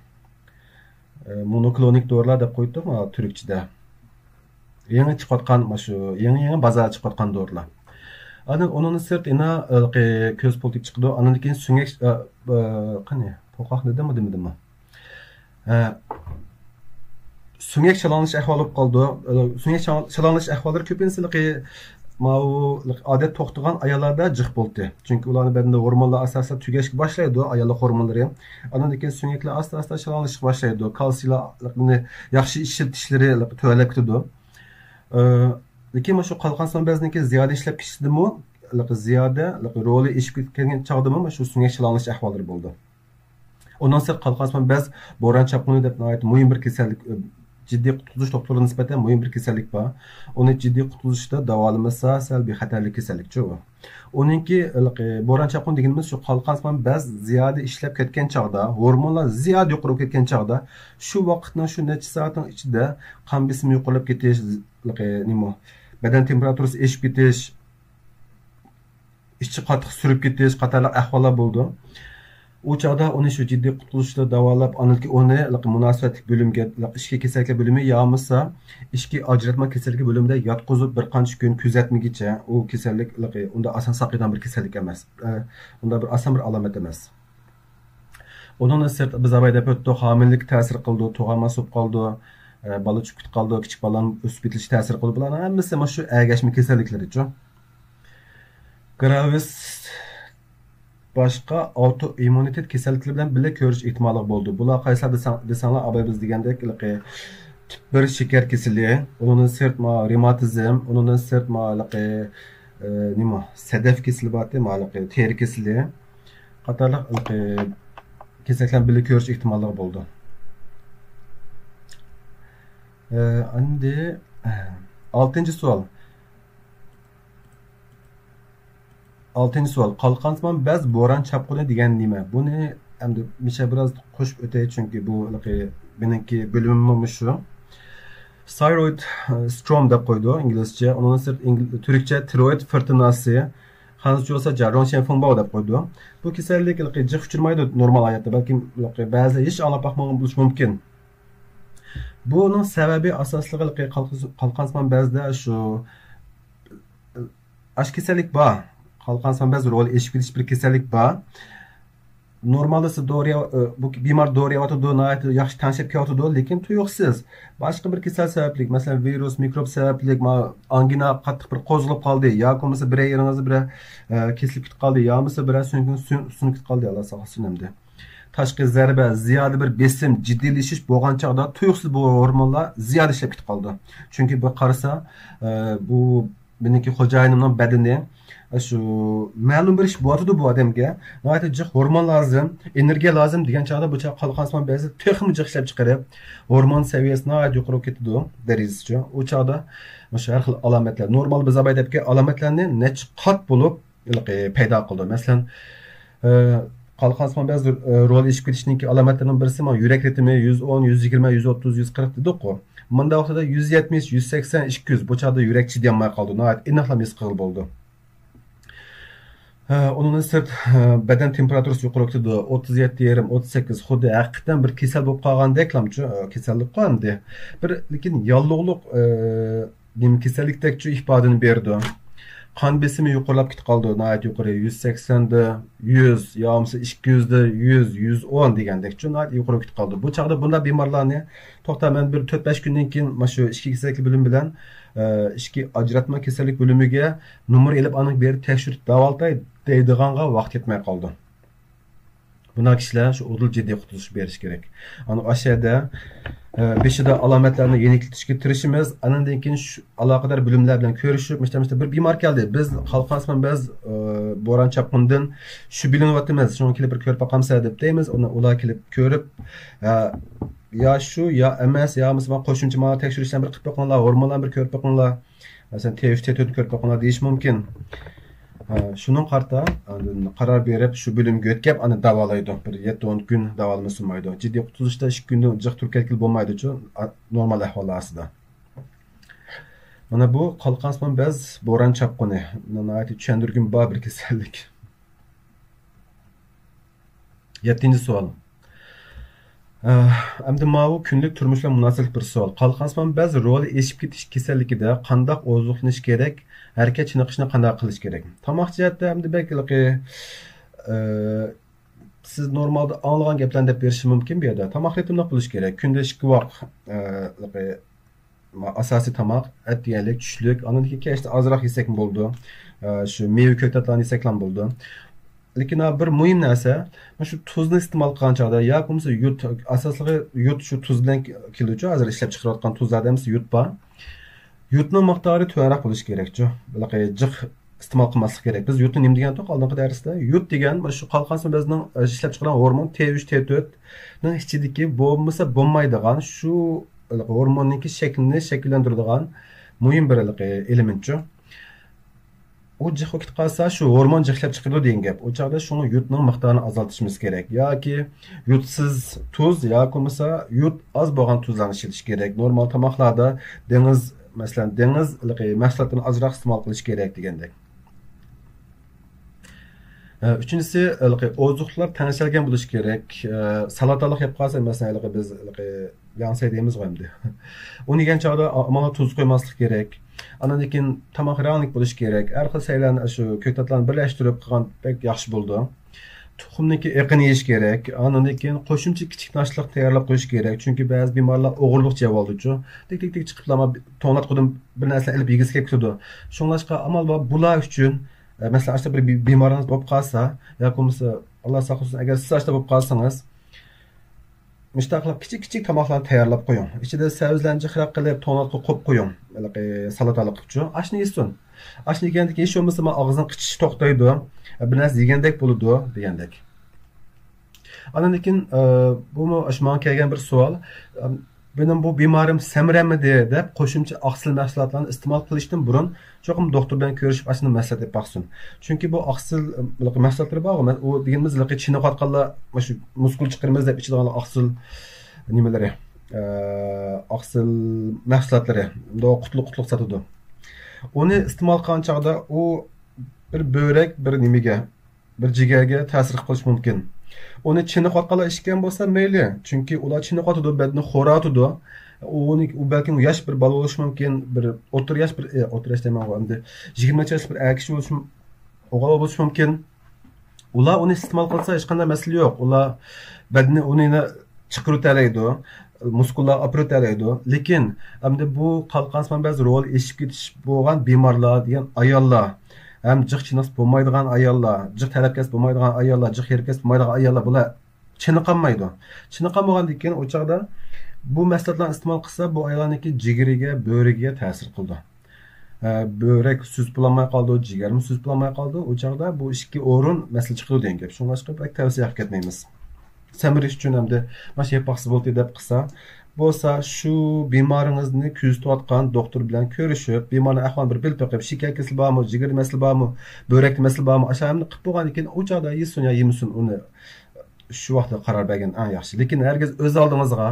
A: Monoklonik dorilar deb qo'ydik turkchada. Yangi chiqayotgan shu yangi bozorga chiqayotgan dorilar. Ana onun sırt ina köz politik çıktı. Anın keyin süngek qani poqaq dedim. Süngek çalanış ahvali bo'lib qoldi. Süngek çalanış ahvollari ko'pincha mau odat to'xtagan ayollarda jiq bo'ldi. Chunki ularning badanida hormonlar asosan tugashga boshlaydi, ayollar hormonlari. Andan keyin süngeklar asta-asta çalanishga boshlaydi. Kalsiylarni yaxshi ishlatishlari tuvalab ketadi. Lekin shu qalqon son bezniki ziyoda ishlab ketishidimi, ziyoda roli eshib ketgan chog'dimi shu süngek çalanış ahvollari bo'ldi. Ondan sonra qalqon son bez bo'ron chapquni deb muhim bir kasallik, ciddi qutuluş doktoruna nisbeten muhim bir kasallik var. Onu ciddi qutuluşda davolamasa salbiy xatarli kasallik çoğu. Onunki bo'ron chapqun deganimiz shu qalqon son bez ziyoda ishlab ketgan chog'da, hormonlar ziyoda yuqori ketgan chog'da, shu vaqtning shu necha soatning ichida qon besimi yuqorilib ketish, badan temperaturasi eshib ketish, ichki qattiq surib ketish qatorli ahvollar bo'ldi. U chog'da uni shu jiddiy qutulishda davolab, aniki uni munosabatli bo'limga, ishki kasalliklar bo'limi yo'masa, ishki ajratma kasallik bo'limida yotqizib bir qancha kun kuzatmagicha u kasallik unda oson saqlaydigan bir kasallik emas. Unda bir oson bir alomat emas. Onun sırt biz abayda o'tdi, homillik ta'sir qildi, tug'ama so'p qoldi, bola cho'kib qoldi, kichik bolaning o'sib ketishi ta'sir qildi. Bularning hammasi shu agashma kasalliklaricha. Gravis başqa autoimmunitet kasalliklari bilan birga ko'rish ehtimoli bo'ldi. Bular qaysilar desanglar, abay biz degandek tip 1 shakar kasalligi, undan sırt revmatizm, undan sırt sedef kasalligi, teri kasalligi qatorli kasalliklar birga ko'rish ehtimoli bo'ldi. Endi 6-savol. 6-savol. Qalqonsimon bez bo'ron chapquni degan nima? Buni endi misha biroz qo'shib o'tay, chunki bu meniki bo'limim shu. Thyroid storm deb qo'ydi inglizcha, undan sırt turkcha tiroid fırtınası, hangi olsa jarron shenfong deb qo'ydi. Bu kasallik jiq uchirmaydi normal hayotda, balki ba'zi hech anglab baxmagan bo'lishi mumkin. Bunun sebebi asosligi qalqonsimon bezda shu ash kasallik bor. Qalqonsimon bez rol eshib ketish bir kasallik bor. Normalda bu bemor doriyavatadi, yaxshi tanishib kelyotidi, lekin tuyuqsiz. Boshqa bir kasal sababli, masalan virus, mikrob sababli angina qattiq bir qo'zg'alib qoldi, yoki bo'lmasa bir yeringizni bir kesilib ketib qoldi, yoki bo'lmasa bir sunib ketib qoldi, Alloh saqlasin hamda. Tashqi zarba, ziyoda bir besim, jiddiylashish bo'lgan chog'da tuyuqsiz bu hormonlar ziyoda ishlab ketib qoldi. Chunki bu qarasa, bu meniki xo'jayinimning badani shu ma'lum bir ish bo'tadi bu odamga. Nihoyatda jiq hormon lazım, energiya lazım degan chog'da bu qalqonsimon bezi texnik jiq ishlab chiqarib, hormon saviyasi nihoyat yuqori ketadi darajasicha. U chog'da o'sha har xil alomatlar, normal biz abaydabki alomatlarni necha qat bo'lib paydo qildi. Masalan, qalqonsimon bez rol eshib ketishningki alomatlarining birisi yurak ritmi 110, 120, 130, 140 dedik-ku. Bunda vaqtida 170, 180, 200 bu chog'da yurak chidamay qoldi. Nihoyat inoqlamas qil bo'ldi. Onun sırt beden temperatürası yuqori ketdi, 37,5, 38, xuddi haqiqatan bir kasal bo'lib qolgandeklamchi, kasallik qoldi. Bir lekin yolliqlik kasallikdekchi ifodani berdi. Qon besimi yuqorilab ketib qoldi, nihoyat yuqori 180 da, 100, yo'qsa 200 da, 100, 110 degandekchi nihoyat yuqori ketib qoldi. Bu chog'da bunday bemorlarni to'xtaman bir 4-5 kundan keyin mana shu ishki kasallik bo'limi bilan ishki ajratma kasallik bo'limiga nomer elib aniq berib tekshirib davoltay deydiganga vaqt yetmay qoldi. Buna kishilar shu o'dil jiddiy qutulish berish kerak. Ana aşağıda beshida alomatlarni yeniklatishga tirishimiz, andan keyin shu aloqador bo'limlar bilan ko'rishib, mishtamishda bir bemor keldi. Biz qalqonsimon bez bo'ron chapqundan shu bilinyapmiz, shuni kelib bir ko'rib boqamsa deb deymiz. Ular kelib ko'rib ya shu ya emas, ya masalan qo'shimcha mana tekshirishdan bir qilib boqinglar, hormonlarni bir ko'rib boqinglar. Masalan T3, T4 ko'rib boqinglar deyish mumkin. Şunun qarta qarar berib shu bo'limga o'tkab ana davolaydi. Bir 7-10 kun davolama sunmaydi. Jiddiy qutulishda 2 kundan jiq turkakil bo'lmaydi-chu normal ahvol ostida. Mana bu qalqansman bez bo'ron chapquni. Nihoyatda tushuntirgim bor bir kasallik. 7-savol. Endi bu kunlik turmushga munosib bir savol. Qalqansman bez roli eshib ketish kasalligida qanday ozuqlanish kerak? Harakat chiniqishni qanday qilish kerak? Tomoq jihatda endi belki siz normalda anglagan gaplarni deb berishi mumkin bu yerda. Tomoq ritmini qilish kerak. Kunda 2 vaqt asosiy tomoq, et yeganlik, tushlik, andan keyin kechda ozroq yesak bo'ldi. Shu meva ko'katlarni yesak ham bo'ldi. Lekin bir muhim narsa, shu tuzni iste'mol qilgan chog'da yoki bo'lmasa yut, asosli yut shu tuz bilan keluvchi, hozir ishlab chiqarayotgan tuzlarda ham yut bor. Yutning miqdori to'g'riroq bo'lishi kerak-ku. Bunaqa jiq iste'mol qilmaslik kerak. Biz yutni nima degan to'q oldingi darsda? Yut degan shu qalqansman bezning ishlab chiqargan hormon T3, T4 ning ichidagi bo'lmasa bo'lmaydigan shu hormonning shaklini shakllantiradigan muhim bir elementchi. O jiq o'tib qolsa shu hormon jiqlab chiqadi degan gap. O chog'da shuni yutning miqdorini azaltishimiz kerak. Yoki yutsiz tuz yoki bo'lmasa yut oz bo'lgan tuzlarni ishlatish kerak. Normal tomoqlarda dengiz, masalan, dengiz mahsulotlarini ozroq iste'mol qilish kerak degandek. Üçüncüsü, ozuqlar tanışalgan bo'lishi kerak. Salatalik yap qolsa, masalan, biz yansay deymiz qo'ymdi. Uni yegan chog'da mana tuz qo'ymaslik kerak. Andan keyin tomoq ranglik bo'lishi kerak. Har xil saylarni shu ko'katlarni birlashtirib qilgan pek yaxshi bo'ldi. Tuxumniki eqini yeyish kerak. Andan keyin qo'shimcha kichik nashliq tayyorlab qo'yish kerak. Chunki ba'zi bemorlar o'g'irlik javob oldi-ku. Tik chiqib lama to'nat qo'ydim bir narsa ilib yegisi kelib turdi. Shunlashqa amal bor bular uchun mesela işte bir bemoriniz bo'lib qolsa yoki bo'lmasa Alloh saqlasin agar siz işte bo'lib qolsangiz mustaqil kichik tomoqlarni tayyorlab qo'ying. Ichida savuzlarni jiqroq qilib to'natga qo'yib qo'ying. Salatalik uchun. Ashni yesin. Ashni yegandek hech bo'lmasa og'zini qichish to'xtaydi. Bir narsa yegandek bo'ladi degandek. Andan keyin bu ashman kelgan bir savol. Benim bu bemorim semramidi deb qo'shimcha oqsil mahsulotlarni iste'mol qilishdan burun cho'qim doktor bilan ko'rishib ashuni maslahat bersin. Chunki bu oqsil mahsulotlar bor, u deganimiz chini qatqanlar shu muskul chiqarimiz deb ichadigan oqsil nimalari, oqsil mahsulotlari qutlug sotadi. Uni iste'mol qilgan chog'da u bir börek, bir nimaga, bir jigarga ta'sir qilishi mumkin. Onu çini qatqalar ishgan bo'lsa mayli, chunki ular çini qatadi, badni xo'ratadi. U balki yosh bir bola bo'lishi mumkin, bir o'rta yosh bir o'rta yosh deyman, endi 20 yoshli bir kishi bo'lishi, o'g'il bo'lishi mumkin. Ular uni iste'mol qilsa hech qanday masala yo'q. Ular badni uni chiqarib muskullar operatorlaydi. Lekin endi bu qalqansman ba'zi rol eshib ketish bo'lgan bemorlar degan ayollar hem jiq chinas bo'lmaydigan ayollar, jiq talabkas bo'lmaydigan ayollar, jiq herkas bo'lmaydigan ayollar bular chiniqolmaydi. Chiniqolmagandan keyin o chaqda bu mahsulotlarni iste'mol qilsa, bu ayollarniki jigiriga, bo'riga ta'sir qildi. Börek süz bulanmay qoldi, jigarmi süz bulanmay qoldi. O chaqda bu ikki o'rin masala chiqadi degan gap. Shunlashqa pek tavsiya qilib ketmaymiz. Samirish uchun hamda mana yapaqsi bo'ldi deb qilsa, bo'lsa shu bemoringizni kuzatayotgan doktor bilan ko'rishib, bemorning ahvolini bir bilib qo'yib, shikar kasali bormi, jigar masala bormi, bo'rak masala bormi, ashamni qilib bo'lgandan keyin u chog'da yesin yo yemesin uni shu vaqtda qaror bergan eng yaxshi. Lekin hargiz o'z oldingizga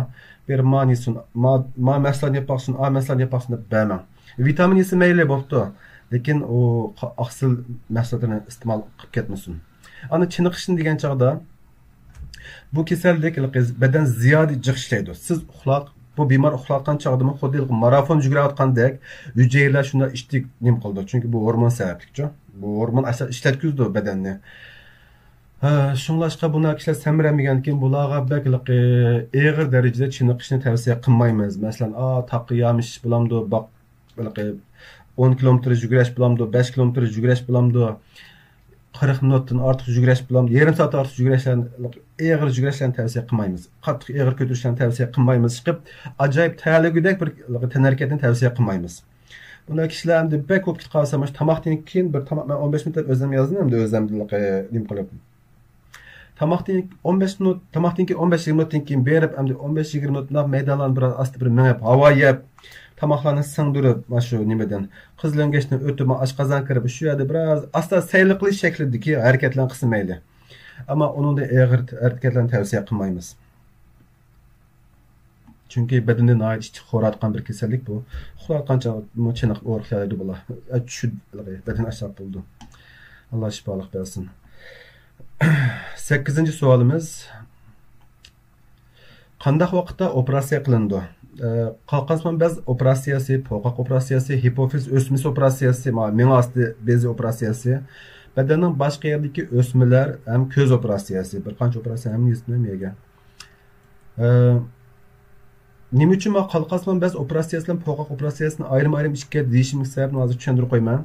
A: bir manisin, ma mahsulot yapaqsin, a mahsulot yapaqsin deb bermang. Vitamin yesa mayli bo'pti, lekin u oqsil mahsulotlarni iste'mol qilib ketmasin. Ana chiniqishni degan chog'da bu kasallik badan ziyoda jiq ishlaydi. Siz uxlaq, bu bemor uxlayotgan chog'da xuddi marafon yugurayotgandek hujayralar shunda ishtik nim qildi. Chunki bu hormon sabablikchi. Bu hormon ishlatkizdi badanni. Shunlashqa bular kishilar samiramagan keyin bularga og'ir darajada chiniqishni tavsiya qilmaymiz. Masalan, taqi yamish bulamdi, baq 10 kilometr yugurish bulamdi, 5 kilometr yugurish bulamdi. 40 minutdan ortiq yugurish bilan yarim soat ortiq yugurishlarni og'ir yugurishlarni tavsiya qilmaymiz. Qattiq og'ir ko'tarishlarni tavsiya qilmaymiz. Chiqib ajoyib tayyorligidek bir tanharakatni tavsiya qilmaymiz. Bunday kishilar endi bek bo'lib ketib qolsa, mana tomoqdan keyin bir tomoq 15 minut o'zim yozdim, endi o'zim nim qilib. Tomoqdan keyin 15-20 minutdan keyin berib, endi 15-20 minutdan maydonlarni biroz asta bir minib, havo yeb, tomoqlarni singdirib, mana shu nimadan qizlangachni o'tib, oshqozon kirib, shu yerda biroz asta sayl qilish shaklidagi harakatlarni qilsa mayli. Ammo uningda og'ir harakatlarni tavsiya qilmaymiz. Chunki bedenni nihoyat ichki xo'rayotgan bir kasallik bu. Uxlayotgancha chiniq o'riklaydi bular. Shu beden aşağı bo'ldi. Allah shifolik bersin. 8-ci sualimiz. Qandaq vaqtda operatsiya qilindi? Qalqansman bez operatsiyasi, poqaq operatsiyasi, hipofiz o'smisi operatsiyasi, ming osti bezi operatsiyasi, bedenning boshqa yerdagi o'smalar ham ko'z operatsiyasi, bir qancha operatsiya ham yetmaygan. Nima uchun men qalqansman bez operatsiyasi bilan poqaq operatsiyasini ayrim ikkiga deyishim sababini hozir tushuntirib qo'yaman.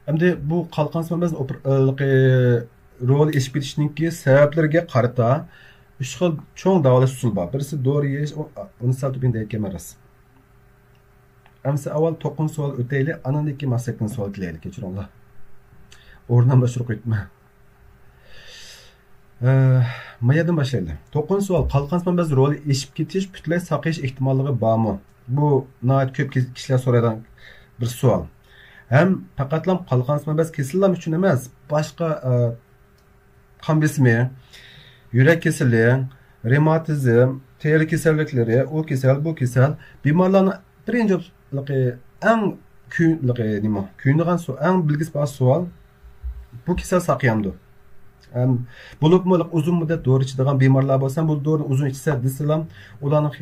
A: Endi bu qalqansman bez rol ish bitishningki sabablariga qarata 3 xil cho'ng davolash usuli bor. Birisi dori yeyish, uni sal tupinda aytganmiz. Amsa avval 9 savol o'taylik, andan keyin 8 savol kelaylik, kechiringlar. O'rnimdan boshlab qo'ydim. Mayadan başlayalım. 9 savol. Qalqansman bez roli eshib ketish butlay saqlash ehtimolligi bormi? Bu nihoyat ko'p kishilar so'raydigan bir savol. Hem faqatlam qalqansman bez kesillam uchun emas, boshqa qon besimi, yurak kasalliği, revmatizm, teri kasalliklari, o kasal, bu kasal bemorlarning birinchi eng kuyundigan eng bilgis bor savol bu kasal saqlayamdi. Bo'libmi uzun muddat dori ichadigan bemorlar bo'lsa, bu dorini uzun ichsa desalam, ularning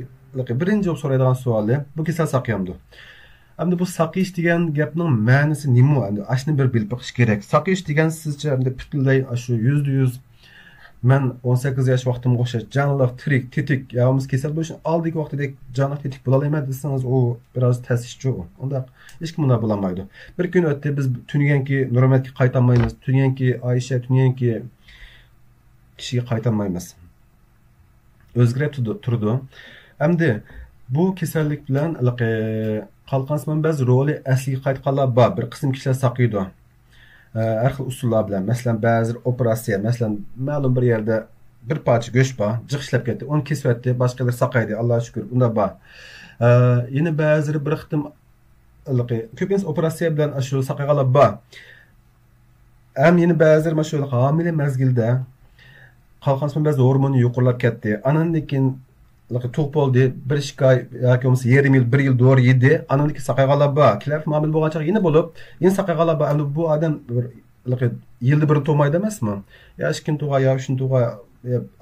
A: birinchi so'raydigan savoli bu kasal saqlayamdi. Endi bu saqlash degan gapning ma'nosi nima? Endi ashni bir bilib chiqish kerak. Saqlash degan sizcha endi butunlay shu %100 men 18 yosh vaqtimga o'xshash jonliq, tirik, tetik, yo'qmiz kasal bo'lishni oldingi vaqtidek jonliq, tetik bo'la olmayman desangiz, u biroz ta'sirchi. Unda hech kim bunday bo'la olmaydi. Bir kun o'tdi, biz tunganki Nurmatga qaytolmaymiz, tunganki Aisha, tunganki kishiga qaytolmaymiz. O'zgarib turdi. Endi bu kasallik bilan qalqansman bez roli asliga qaytganlar bor. Bir qism kishilar saqlaydi. Har xil usullar bilan, masalan, ba'zi operatsiya, masalan, ma'lum bir yerda bir parcha go'sht bor, jiq ishlab ketdi, uni kesib o'tdi, boshqalar saqlaydi, Allohga shukr, unda bor. Yana ba'zi bir qitim ko'pincha operatsiya bilan shu saqlaganlar bor. Ham yana ba'zi mana shu homila mezgilda qalqansman bez hormoni yuqorilab ketdi. Andan keyin tug'ib bo'ldi, 1-2 oy yoki bo'lmasa yarim yil, 1 yil dori yedi, andan keyin saqlaganlar bor. Kilar ma'mil bo'lgancha yana bo'lib, yana saqlaganlar bor. Endi bu odam yilda bir tug'maydi emasmi? Ya 2 kun tug'a, yo 3 kun tug'a,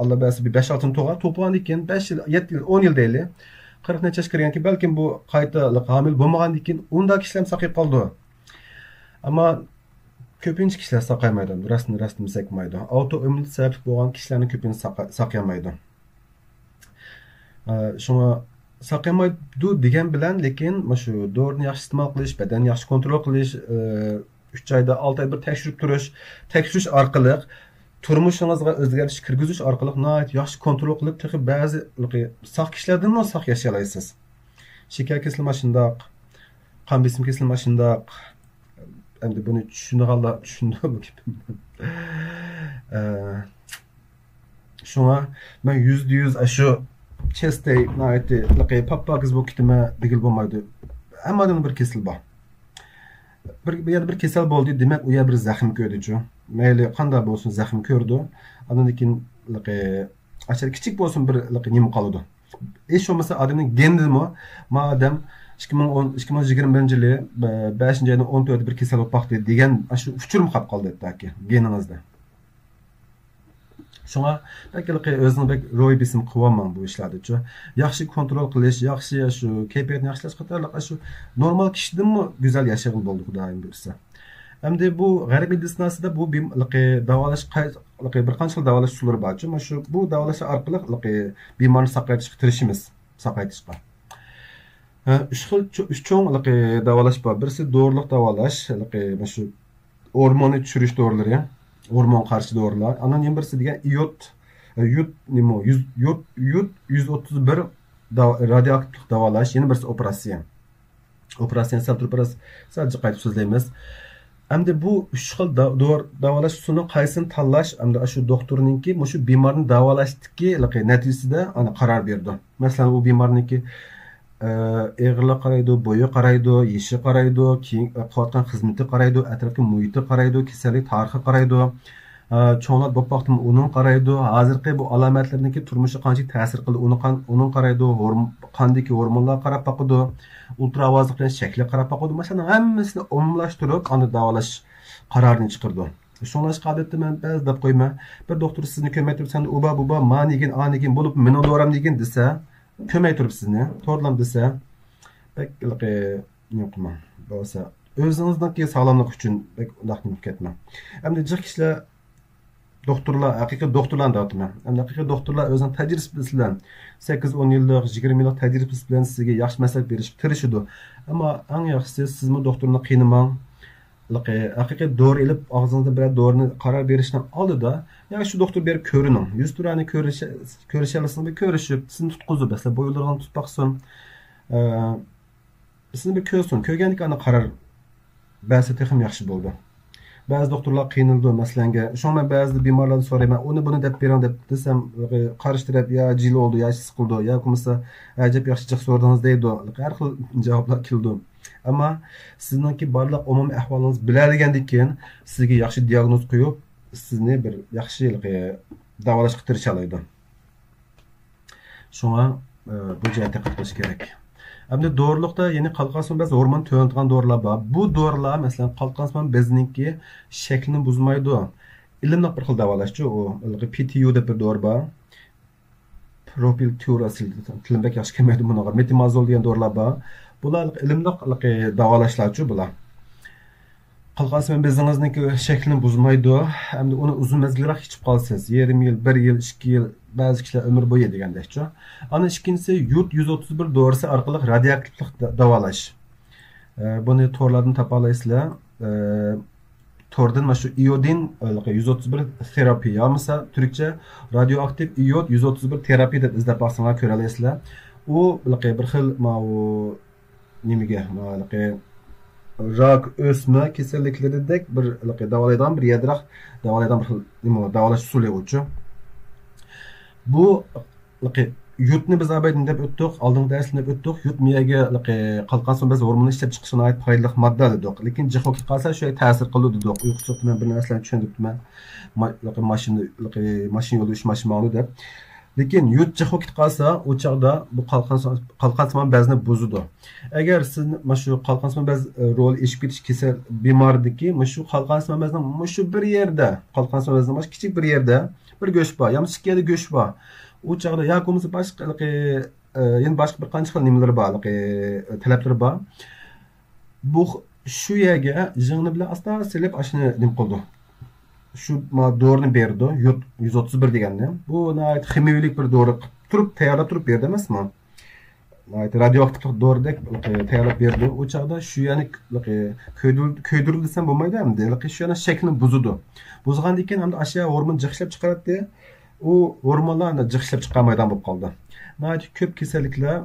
A: Alloh bersa 5-6 tug'a, tug'gandan keyin 5 yil, 7 yil, 10 yil deylik. 40 necha yoshga kirganki, balkim bu qayta homil bo'lmagandan keyin unda kishilar saqlab qoldi. Ammo ko'pincha kishilar saqlaymaydi, rostini saqlaymaydi. Autoimmun sabab bo'lgan kishilarni ko'pincha saqlaymaydi. Shunga saqlamaydi degan bilan, lekin shu dorini yaxshi iste'mol qilish, badanni yaxshi kontrol qilish, 3 oyda 6 oy bir tekshirish orqali turmushingizga o'zgarish kirgizish orqali nihoyat yaxshi kontrol qilib, texi ba'zi saq kishilardan saq yashay olasiz. Shakar kasallik shundoq, qon besim kasallik shundoq. Endi buni tushunganlar tushunadi bu gapimni. Shunga men %100 shu chestay nihoyat pappagiz bo'lib ketma degil bo'lmaydi. Hammadan bir kasal bor. Bir yerda bir kasal bo'ldi, demak u yerda bir zaxm ko'rdi-chu. Mayli qanday bo'lsin zaxm ko'rdi. Undan keyin achar kichik bo'lsin bir nima qoladi. Hech bo'lmasa odamning gendimi, madam 2021-yili 5-oyning 14-da bir kasal bo'lib qoldi degan shu uchurim qolib qoldi taki geningizda. Shunga balki o'zini ro'y besim qilolman bu ishlarni-chu. Yaxshi kontrol qilish, yaxshi shu kayfiyatni yaxshilash qatorliq shu normal kishidanmi go'zal yashag'il bo'ldi xudoyim bilsa. Endi bu g'arbiy meditsinasida bu davolash bir qancha davolash usullari bor. Mana shu bu davolash orqali bemorni saqlayishga tirishimiz, saqlayishga. 3 cho'ng davolash bor. Birisi dorilik davolash, mana shu hormonni tushirish dorilari, hormon qarshi dorilar. Anan yana birisi degan iod 131 radioaktiv davolash, yana birisi operatsiya. Operatsiya sadece qaytib so'zlaymiz. Endi bu 3 xil davolash usulini qaysini tanlash, endi shu doktorninki shu bemorni davolashdagi natijasida ana qaror berdi. Masalan, u bemorniki eg'irlik qaraydi, bo'yi qaraydi, yeshi qaraydi, keyin qilayotgan xizmati qaraydi, atrofga muhiti qaraydi, kasallik tarixi qaraydi. cho'nglar bo'lib vaqtim uning qaraydi hozirgi bu alomatlarniki turmushi qancha ta'sir qildi uning qaraydi qandagi hormonlar qarab boqadi ultravozlik shakli qarab boqadi masalan hammasini umumlashtirib uni davolash qarorini chiqardi shunlashqa odatda man ba'zi deb qo'yman bir doktor sizni ko'may turib san uba buba manigin anigin bo'lib meni doram degin desa ko'may turib sizni to'rlam desa yo'qman bo'lsa o'zingizniki sog'lomlik uchun undaq ketma endi jiq kishilar doktorlar haqiqiy doktorlarni deyapman endi haqiqiy doktorlar o'zining tajribasi bilan 8-10 yillik 20 yillik tajribasi bilan sizga yaxshi maslahat berishga tirishadi ammo eng yaxshisi sizmi doktorni qiynamang haqiqiy dori ilib og'zingizda bir dorini qaror berishdan oldida ya shu doktor berib ko'rining yuz turani ko'rishalasizmi bir ko'rishib sizni tutqizib sizlar bo'yinlarni tutmoqsin sizni bir ko'rgandan keyin qaror ba'zi texim yaxshi bo'ldi ba'zi doktorlar qiynaldi masalanga shunga ba'zi bemorlarni so'rayman uni buni deb bering deb desam qarishtirib ya jil oldu ya siqildi ya bo'lmasa ajab yaxshi jiq so'radingiz deydi har xil javoblar keldi ammo sizningki barliq umumiy ahvolingizni biladigandan keyin sizga yaxshi diagnoz qo'yib sizni bir yaxshi davolashga tirisha oladi shunga bu jihatga diqqat qilish kerak Endi doğrulukta yeni qalqansimon bez hormon tönültüğün doğrular var. Bu doğrular mesela qalqansimon bezininki şeklini buzmaydı. İlimlik bir xil davalaşçı o. PTU deb bir doğru var. Propylturasil tilim yaxshi kelmaydi bunaqa. Metimazol degan doğrular var. Bular ilimlik davalaşlarçı bular. Qalqansimon bezingizniki şeklini buzmaydı. Endi uni uzun mezgilroq ichib qolsangiz, 20 yil, 1 yil, 2 yil ba'zi kishilar umr bo'yi degandekchi. Ana ikkinchisi yurt 131 dorisi orqali radioaktivlik davolash. Buni to'rlardan topa olasizlar. To'rdan mana shu iodin 131 terapiya, yo'qsa turkcha radioaktiv iod 131 terapiya deb izlab baxsinglar ko'ra olasizlar. U bir xil nimaga, rak o'sma kasalliklaridek bir davolaydigan bir yadroq davolaydigan bir xil davolash usuli uchun. Bu yutni biz abaydin deb o'tdik, oldingi darsda deb o'tdik. Yut miyaga qalqansimon bez hormoni ishlab chiqishına oid foydali modda dedik. Lekin jihoki qolsa shu ta'sir qiladi dedik. Uyqusiz bilan bir narsalarni tushundiribman. Mashina yo'li ishmashmoqni deb. Lekin yut jihoki qolsa u chaqda bu qalqansimon bezni buzadi. Agar siz mana shu qalqansimon bez rol eshib ketish kasal bemordiki, mana shu qalqansimon bezning mana shu bir yerda, qalqansimon bezning mana kichik bir yerda bir go'sht bor, yoki ikkiyada go'sht bor. U chaqda yoki bo'lmasa boshqa yana boshqa bir qancha xil nimalar bor, talablar bor. Bu shu yerga jig'ni bilan asta silib ashuni nim qildi. Shu dorini berdi, 131 deganni. Bu ximiyalik bir dori turib tayyorlab turib berdi emasmi? Radioaktiv doridek tayyorlab berdi. O chaqda shu yani ko'ydirildi desam bo'lmaydi endi. Shu yana shaklini buzdi. Buzgandan keyin hamda ashyo hormon jiqlab chiqaradi. U hormonlarni jiqlab chiqarmaydan bo'lib qoldi. Ko'p kasalliklar,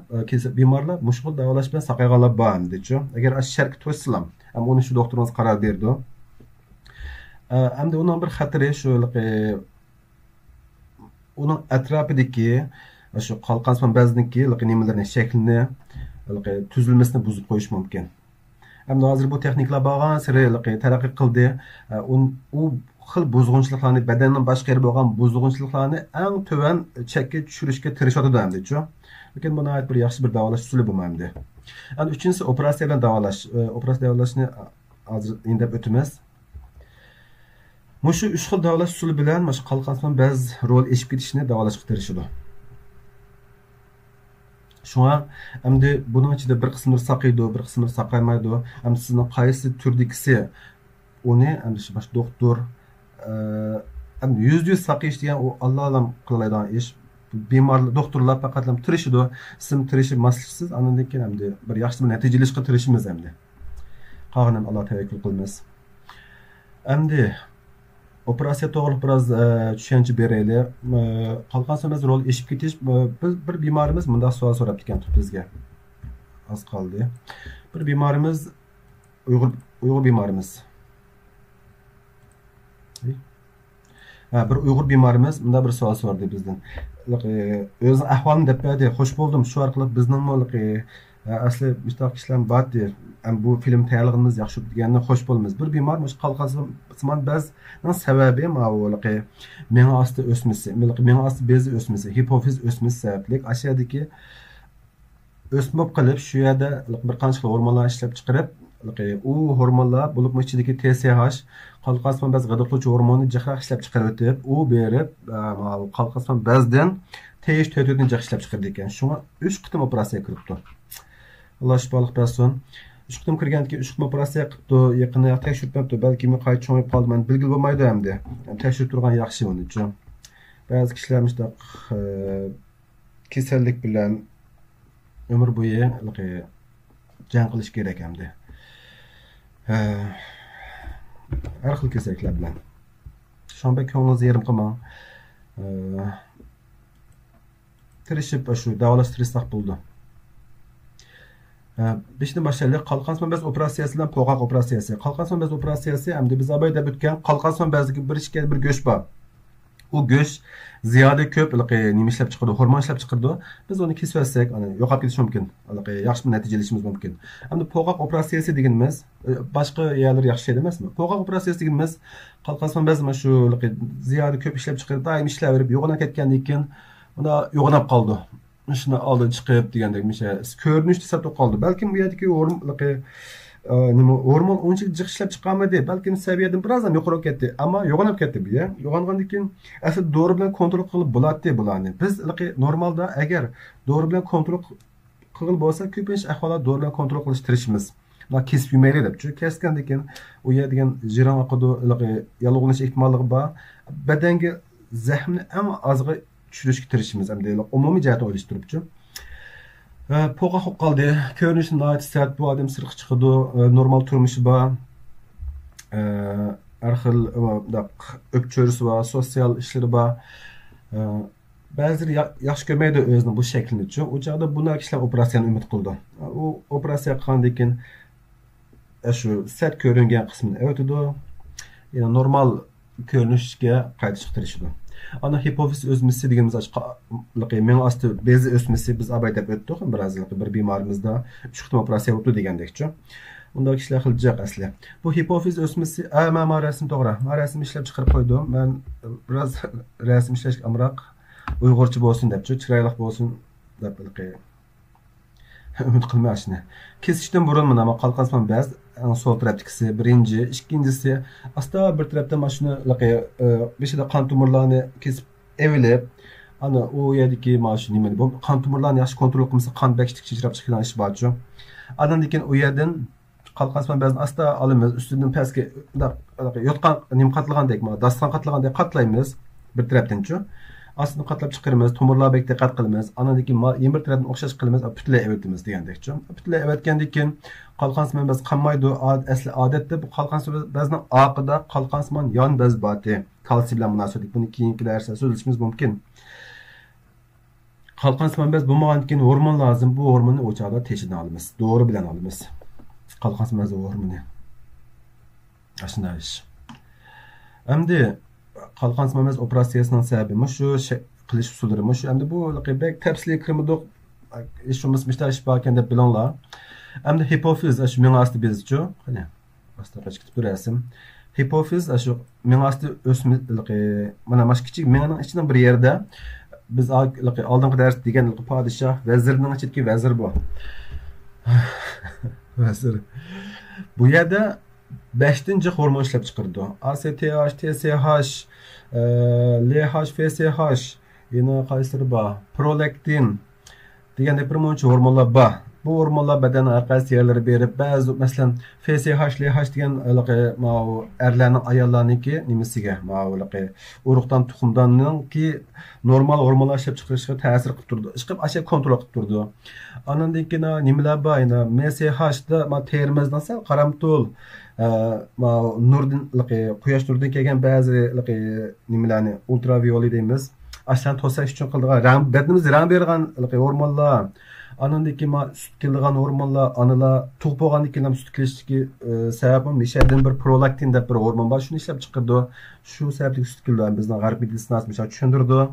A: bemorlar mushkul davolash bilan saqayganlar bor endi-chi. Agar ash shartga to'ssalam, ham uni shu doktorimiz qaror berdi. Hamda uning bir xatiri shu uning atrofidagi shu qalqansimon bezniki nimalarning shaklini tuzilmasini buzib qo'yish mumkin. Hamda hozir bu texnikalar bo'lgan sari taraqqiy qildi. U xil buzg'unchiliklarni badanning boshqa yeri bo'lgan buzg'unchiliklarni eng tuvan chekka tushirishga tirishadi endi-chi. Lekin buni bir yaxshi bir davolash usuli bo'lmaydi. Endi uchinchisi operatsiya bilan davolash. Operatsiya davolashni hozir endi o'tamiz. Mushu 3 xil davolash usuli bilan mana shu qalqansimon bez rol eshib ketishni davolashga tirishadi. Shunga endi buning ichida bir qismini saqlaydi, bir qismini saqlaymaydi. Ham sizning qaysi turdagisi uni endi shu doktor endi %100 saqlash degan u Alloh alam qiladigan ish. Bemorlar doktorlar faqat tirishadi, sim tirishib maslisiz, andan keyin endi bir yaxshi bir natijalashga tirishimiz endi. Qolganini Alloh tavakkul qilamiz. Endi operatsiya to'g'ri biroz tushuncha beraylik. Qalqansimon bez rol eshib ketish bir bemorimiz bunday savol so'rab ekan bizga. Az qoldi. Bir bemorimiz Uyg'ur bemorimiz. Bir Uyg'ur bemorimiz bunday bir savol so'radi bizdan. O'zi ahvolini deb berdi. Xush bo'ldim. Shu orqali bizning Asli müstaq kişiler var diye. Bu film tayyorligimiz yaxshi deganni xo'sh bo'lamiz. Bir bemor mush qalqansimon bazning sababi ma'lumki miya osti o'smasi, miya osti bezi o'smasi, hipofiz o'smasi sababli ashadagi o'sma bo'lib qolib, shu yerda bir qancha hormonlar ishlab chiqarib, u hormonlar bo'lib ichidagi TSH, qalqansimon bez g'idiqlovchi hormonni jiqraq ishlab chiqarib o'tib, u berib qalqansimon bezdan TH4 jiq ishlab chiqardi ekan. Shunga 3 qitim operatsiya kiribdi. Allah shifolik bersin. 3 qitim kirgandan keyin 3 qitim operatsiya qilibdi. Yaqinda tekshirib o'tdi. Balki men qayta cho'ngib qoldim. Bilgil bo'lmaydi hamda. Tekshirib turgan yaxshi uning uchun. Ba'zi kishilar mustaq kasallik bilan umr bo'yi jang qilish kerak hamda. Har xil kasalliklar bilan. Shunbek ko'nglingizni yerim qilmang. Tirishib shu davolash stressaq bo'ldi. Beşinci başlayalım. Qalqansimon bez operatsiyasidan po'qoq operatsiyasi. Qalqansimon bez operatsiyasi hamda biz abayda o'tgan qalqansimon bezdagi bir go'sht bor. U go'sht ziyoda ko'p nima ishlab chiqardi, hormon ishlab chiqardi. Biz uni kesib olsak, yo'qolib ketishi mumkin. Yaxshi bir natija olishimiz mumkin. Hamda po'qoq operatsiyasi deganimiz boshqa yerlar yaxshi emasmi? Po'qoq operatsiyasi deganimiz qalqansimon bez shu ziyoda ko'p ishlab chiqarib, doim ishlayverib, yo'qolib ketgandan keyin unda yo'qolib qoldi. Shuni oldin chiqib degandek misha ko'rinishda satib qoldi. Balkim bu yerdagi hormon uncha jiq ishlab chiqarmadi. Balkim saviyadan biroz ham yuqori ketdi, ammo yo'qolib ketdi bu ya. Yo'qolgandan keyin asl dori bilan kontrol qilib bo'ladi bularni. Biz normalda agar dori bilan kontrol qilib bo'lsa, ko'pincha ahvolda dori bilan kontrol qilish tirishimiz. Kesib yumaydi deb. Chunki kesgandan keyin u yer degan jiran oqidi yalug'lanish ehtimoligi bor. Badanga zaxmni eng ozg'i tushirishga tirishimiz hamda umumiy jihatdan o'ylash turibchi. Po'qa qolib qoldi. Ko'rinishi nihoyat sart, bu odam sirq chiqadi, normal turmushi bor. Har xil o'pchorisi bor, sotsial ishlari bor. Ba'zilar yaxshi ko'rmaydi o'zini bu shaklini uchun. O chog'da bunday kishilar operatsiyani umid qildi. U operatsiya qilgandan keyin shu sart ko'ringan qismini o'tadi. Yana normal ko'rinishga qaytishga tirishadi. Ana hipofiz o'smasi deganimiz miya osti bezi o'smasi biz abaydab o'tdik. Bir bemorimizda 3 qitim operatsiya o'tdi degandekchi. Unda kishilar xiljaq asli. Bu hipofiz o'smasi, men rasm to'g'ri. Men rasm ishlab chiqarib qo'ydim. Men biroz rasm ishlash amroq uyg'urcha bo'lsin deb, chiroyli bo'lsin deb umid qilmashni. Kesishdan burun mana qalqansimon bez sol tarafdagisi birinchi, ikkinchisi asta bir tarafdan mana shuni beshida qon tomirlarini kesib evilib, ana u yerdagi mana shu nima bu qon tomirlarini yaxshi kontrol qilmasa qon bekishlik chichrab chiqqan ish borchu. Adandan keyin u yerdan qalqansimon bezni asta olamiz, ustidan pastga yotgan nim qatlagandek, dastan qatlagandek qatlaymiz bir tarafdanchu. Aslında qatlab chiqaramiz, tomirlar bekda diqqat qilamiz. Anadagi bir tarafdan o'xshash qilamiz, butunlay evatimiz degandekchi. Butunlay evatgandan keyin qalqansimon bez qanmaydi. Asli odatda bu qalqansimon bezning oqida qalqansimon yon bez boti, kalsiy bilan munosabatli. Buni keyingi darsda so'zlashimiz mumkin. Qalqansimon bez bo'lmagandan keyin hormon lozim. Bu hormonni o'chaqda teshidan olamiz, dori bilan olamiz. Qalqansimon bez hormoni. Shunday ish. Endi qalqansimon bez operatsiyasining sababi shu qilish usullari shu. Endi bu bek tafsiliy kirmadik. İşimiz müşteriş bakan deb bilinglar. Endi hipofiz shu miya osti bezichu. Qani asta qachib turasizim. Hipofiz shu miya osti o'smiligi mana mash kichik miyaning ichining bir yerda biz oldingi dars degan podshoh vazirning ichidagi vazir bu. Vazir. Bu yerda 5-ci hormon ishlab chiqardi. ACTH, TSH, LH, FSH, yana qaysilari bor? Prolaktin degan bir muncha hormonlar bor. Bu hormonlar badan har qaysi yerlari berib, ba'zi masalan FSH, LH degan erlarning ayollarniki nimasiga, urug'dan tuxumdanki normal hormonlar ishlab chiqarishga ta'sir qilib turdi. Chiqib asha kontrol qilib turdi. Andan keyin nimalar bor? MSH da terimizdan sal qaramtul nurdan quyosh nuridan kelgan ba'zi nimalarni ultraviyole deymiz. Aşağı tosaş için kıldığı bednimiz rang bergen hormonlar. Anındaki ma süt kildiğin hormonlar, anıla tuğup olgan ikilam süt kilişteki sebebim işlerden bir prolaktin dep bir hormon var. Şunu işlep çıkırdı. Şu sebeplik süt kildiğin bizden garip medisine asmışlar düşündürdü.